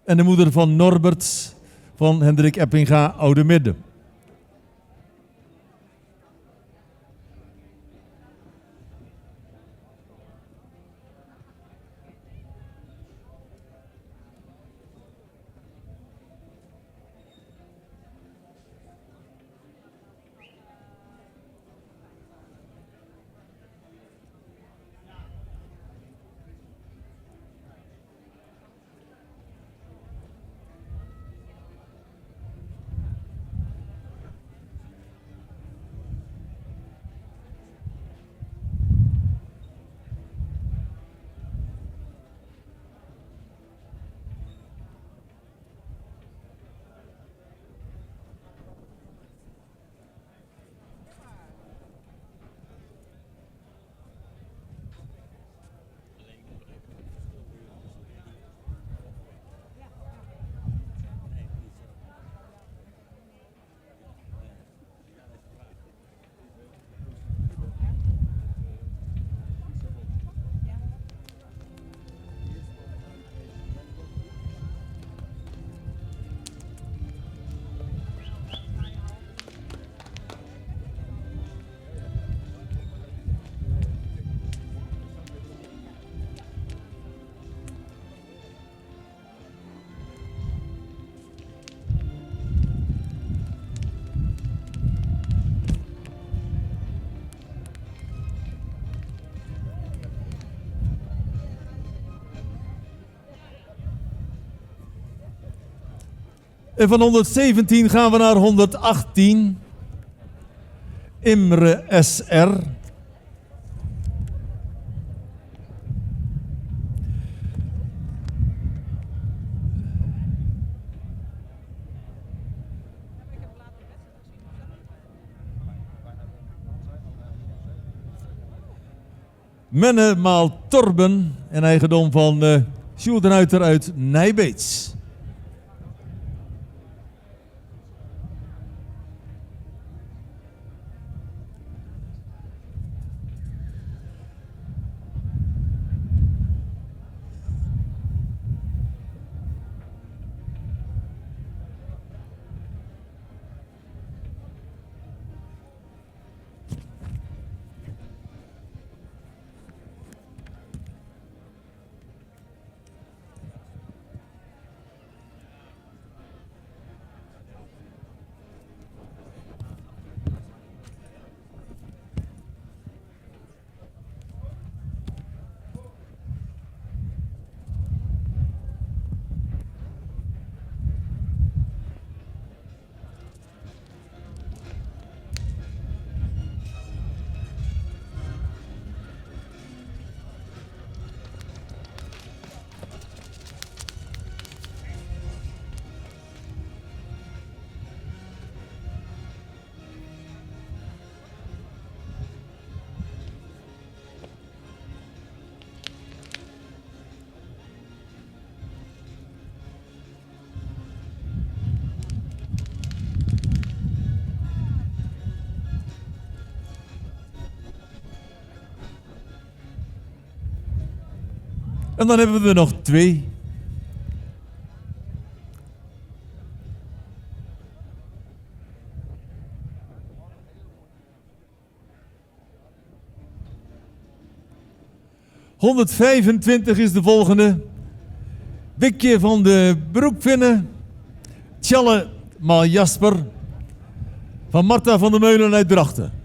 En de moeder van Norbert van Hendrik Eppinga, Oude Midden. En van 117 gaan we naar 118. Imre SR. Menne maal Torben en eigendom van Sjoerd de Ruiter uit Nijbeets. En dan hebben we er nog 2. ...125 is de volgende. Wikje van de Broekvinnen. Tjalle maal Jasper. Van Marta van der Meulen uit Drachten.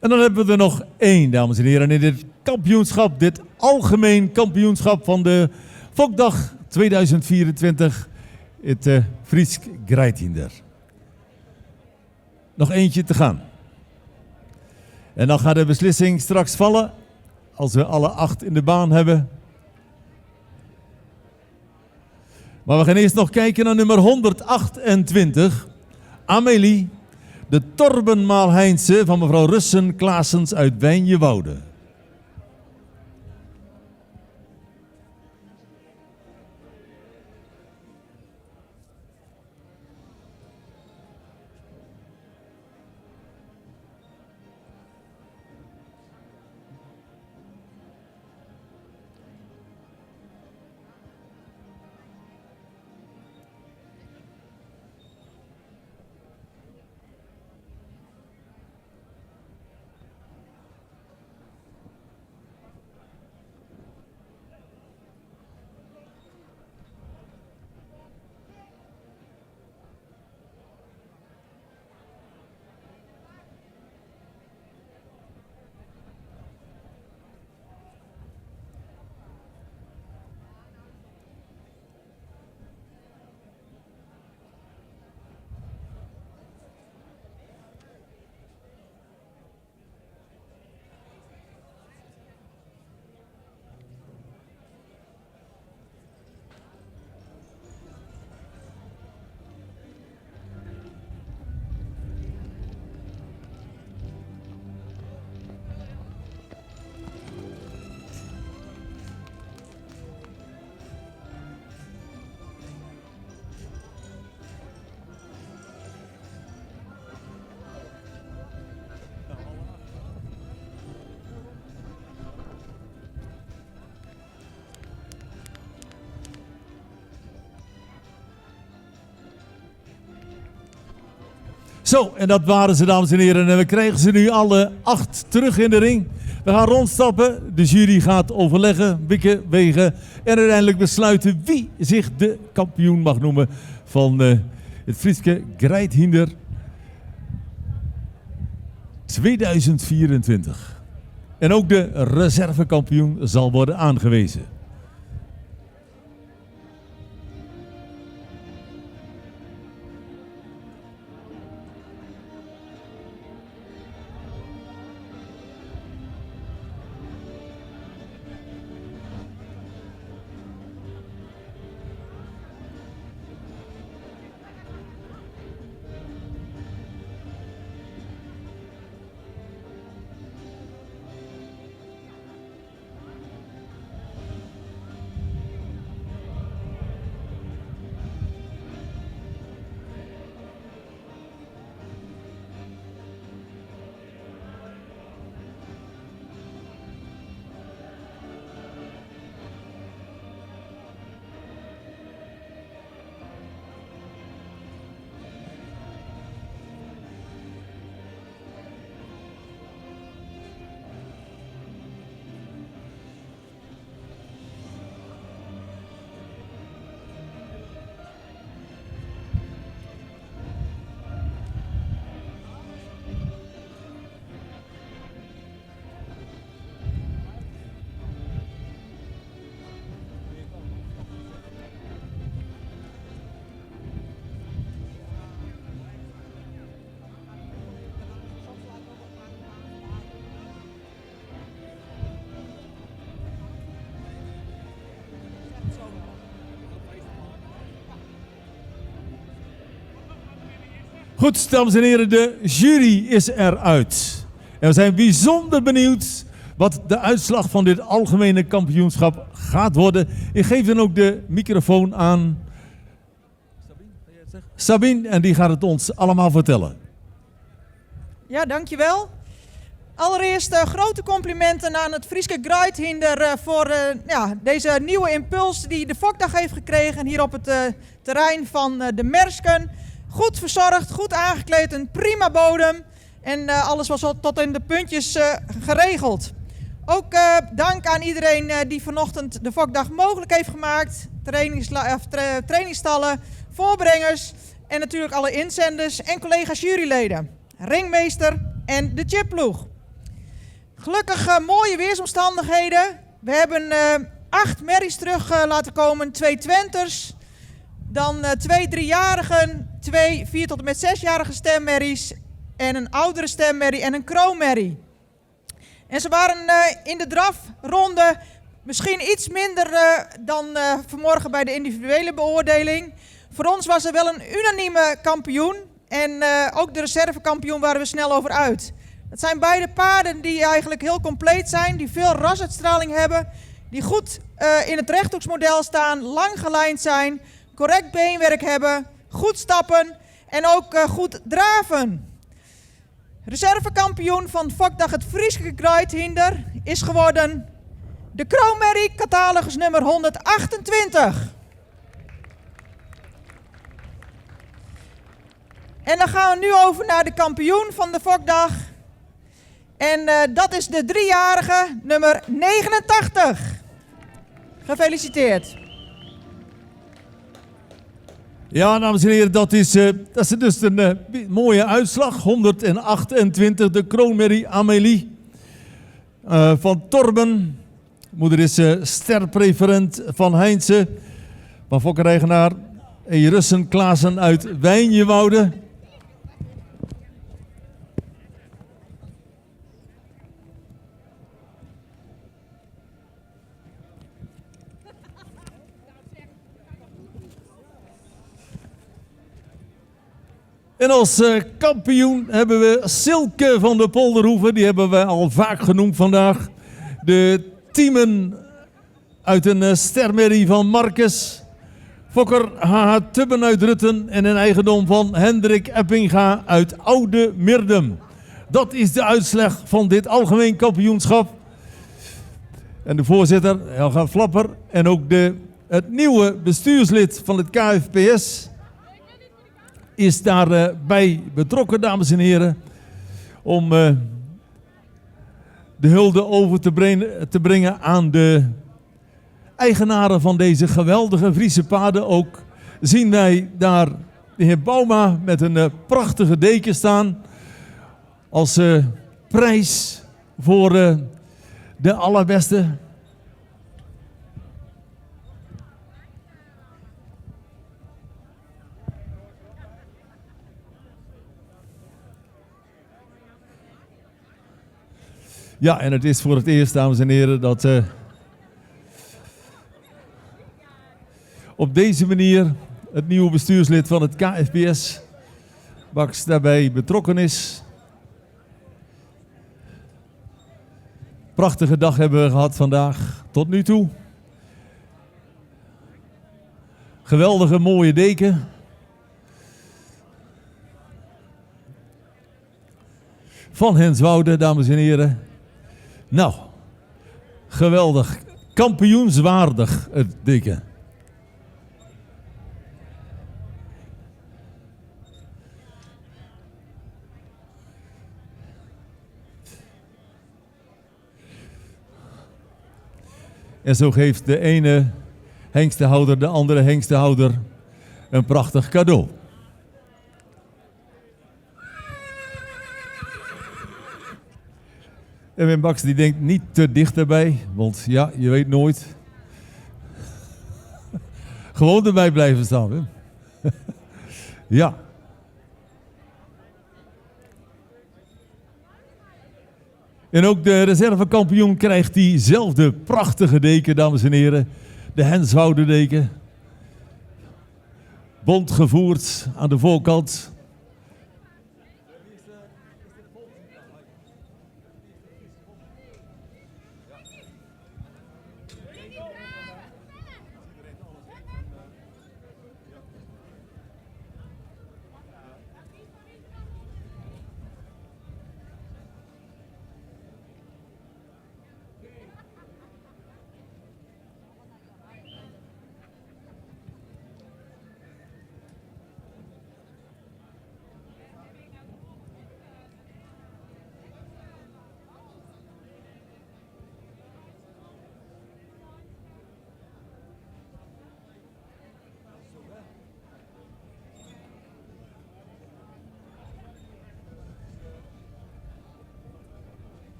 En dan hebben we er nog 1, dames en heren, in dit kampioenschap, dit algemeen kampioenschap van de Fokdag 2024, het Friesk Grijthinder. Nog eentje te gaan. En dan gaat de beslissing straks vallen, als we alle 8 in de baan hebben. Maar we gaan eerst nog kijken naar nummer 128, Amélie. De Torbenmaal Heinze van mevrouw Russen Klaasens uit Wijnjewoude. Zo, en dat waren ze, dames en heren. En we krijgen ze nu alle 8 terug in de ring. We gaan rondstappen. De jury gaat overleggen, bikken, wegen. En uiteindelijk besluiten wie zich de kampioen mag noemen van het Frieske Greithinder 2024. En ook de reservekampioen zal worden aangewezen. Goed, dames en heren, de jury is eruit. En we zijn bijzonder benieuwd wat de uitslag van dit algemene kampioenschap gaat worden. Ik geef dan ook de microfoon aan Sabine en die gaat het ons allemaal vertellen. Ja, dankjewel. Allereerst grote complimenten aan het Frieske Greithinder voor deze nieuwe impuls die de Fokdag heeft gekregen hier op het terrein van de Mersken. Goed verzorgd, goed aangekleed, een prima bodem en alles was tot in de puntjes geregeld. Ook dank aan iedereen die vanochtend de Fokdag mogelijk heeft gemaakt. Trainingsstallen, voorbrengers en natuurlijk alle inzenders en collega's juryleden. Ringmeester en de chipploeg. Gelukkig mooie weersomstandigheden. We hebben 8 merries terug laten komen, 2 Twenters, dan 2 3-jarigen, 2 4 tot en met 6-jarige stemmerries en een oudere stemmerrie en een kroonmerrie. En ze waren in de drafronde misschien iets minder dan vanmorgen bij de individuele beoordeling. Voor ons was er wel een unanieme kampioen en ook de reservekampioen waren we snel over uit. Het zijn beide paarden die eigenlijk heel compleet zijn, die veel rasuitstraling hebben, die goed in het rechthoeksmodel staan, lang gelijnd zijn, correct beenwerk hebben, goed stappen en ook goed draven. Reservekampioen van Fokdag het Frieske Greithinder is geworden de kroonmerrie catalogus nummer 128. En dan gaan we nu over naar de kampioen van de Fokdag. En dat is de 3-jarige nummer 89. Gefeliciteerd. Ja, dames en heren, dat is dus een mooie uitslag. 128, de kroonmerrie Amélie van Torben. Moeder is sterpreferent van Heinze. Van fokkereigenaar E. Russen Klaassen uit Wijnjewoude. En als kampioen hebben we Silke van de Polderhoeven. Die hebben we al vaak genoemd vandaag. De Tiemen uit een stermerrie van Marcus. Fokker H.H. Tubben uit Rutten en een eigendom van Hendrik Eppinga uit Oude Mirdum. Dat is de uitslag van dit algemeen kampioenschap. En de voorzitter, Helga Flapper, en ook het nieuwe bestuurslid van het KFPS, is daarbij betrokken, dames en heren, om de hulde over te brengen aan de eigenaren van deze geweldige Friese paden. Ook zien wij daar de heer Bouma met een prachtige deken staan als prijs voor de allerbeste. Ja, en het is voor het eerst, dames en heren, dat op deze manier het nieuwe bestuurslid van het KFPS, Bax, daarbij betrokken is. Prachtige dag hebben we gehad vandaag, tot nu toe. Geweldige mooie deken. Van Henswoude, dames en heren. Nou, geweldig. Kampioenswaardig, het deken. En zo geeft de ene hengstenhouder de andere hengstenhouder een prachtig cadeau. En Wim Bax die denkt niet te dicht erbij, want ja, je weet nooit. Gewoon erbij blijven staan, Wim. Ja. En ook de reservekampioen krijgt diezelfde prachtige deken, dames en heren. De Henswoude deken. Bont gevoerd aan de voorkant.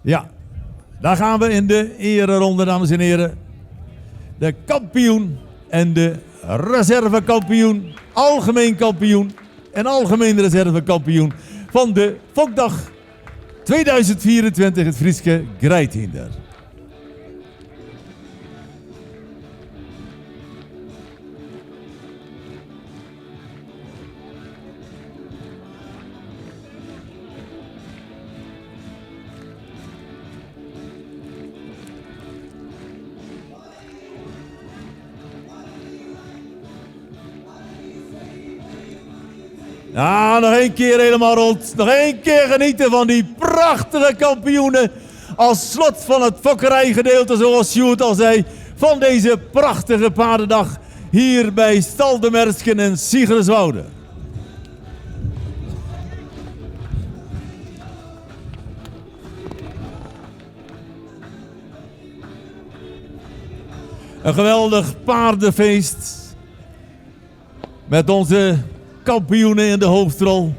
Ja, daar gaan we in de ereronde, dames en heren. De kampioen en de reservekampioen, algemeen kampioen en algemeen reservekampioen van de Fokdag 2024, het Frieske Greithinder. Ja, nog één keer helemaal rond. Nog één keer genieten van die prachtige kampioenen. Als slot van het fokkerijgedeelte, zoals Sjoerd al zei, van deze prachtige paardendag hier bij Stal de Mersken en Sigriswoude. Een geweldig paardenfeest met onze kampioenen in de hoofdrol.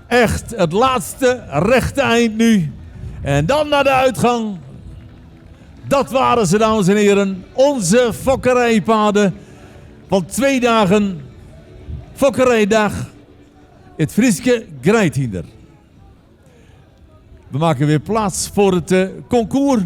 Echt het laatste rechte eind nu En dan naar de uitgang. Dat waren ze, dames en heren. Onze fokkerijpaden van 2 dagen. Fokkerijdag. Het Frieske Grijthinder. We maken weer plaats voor het concours.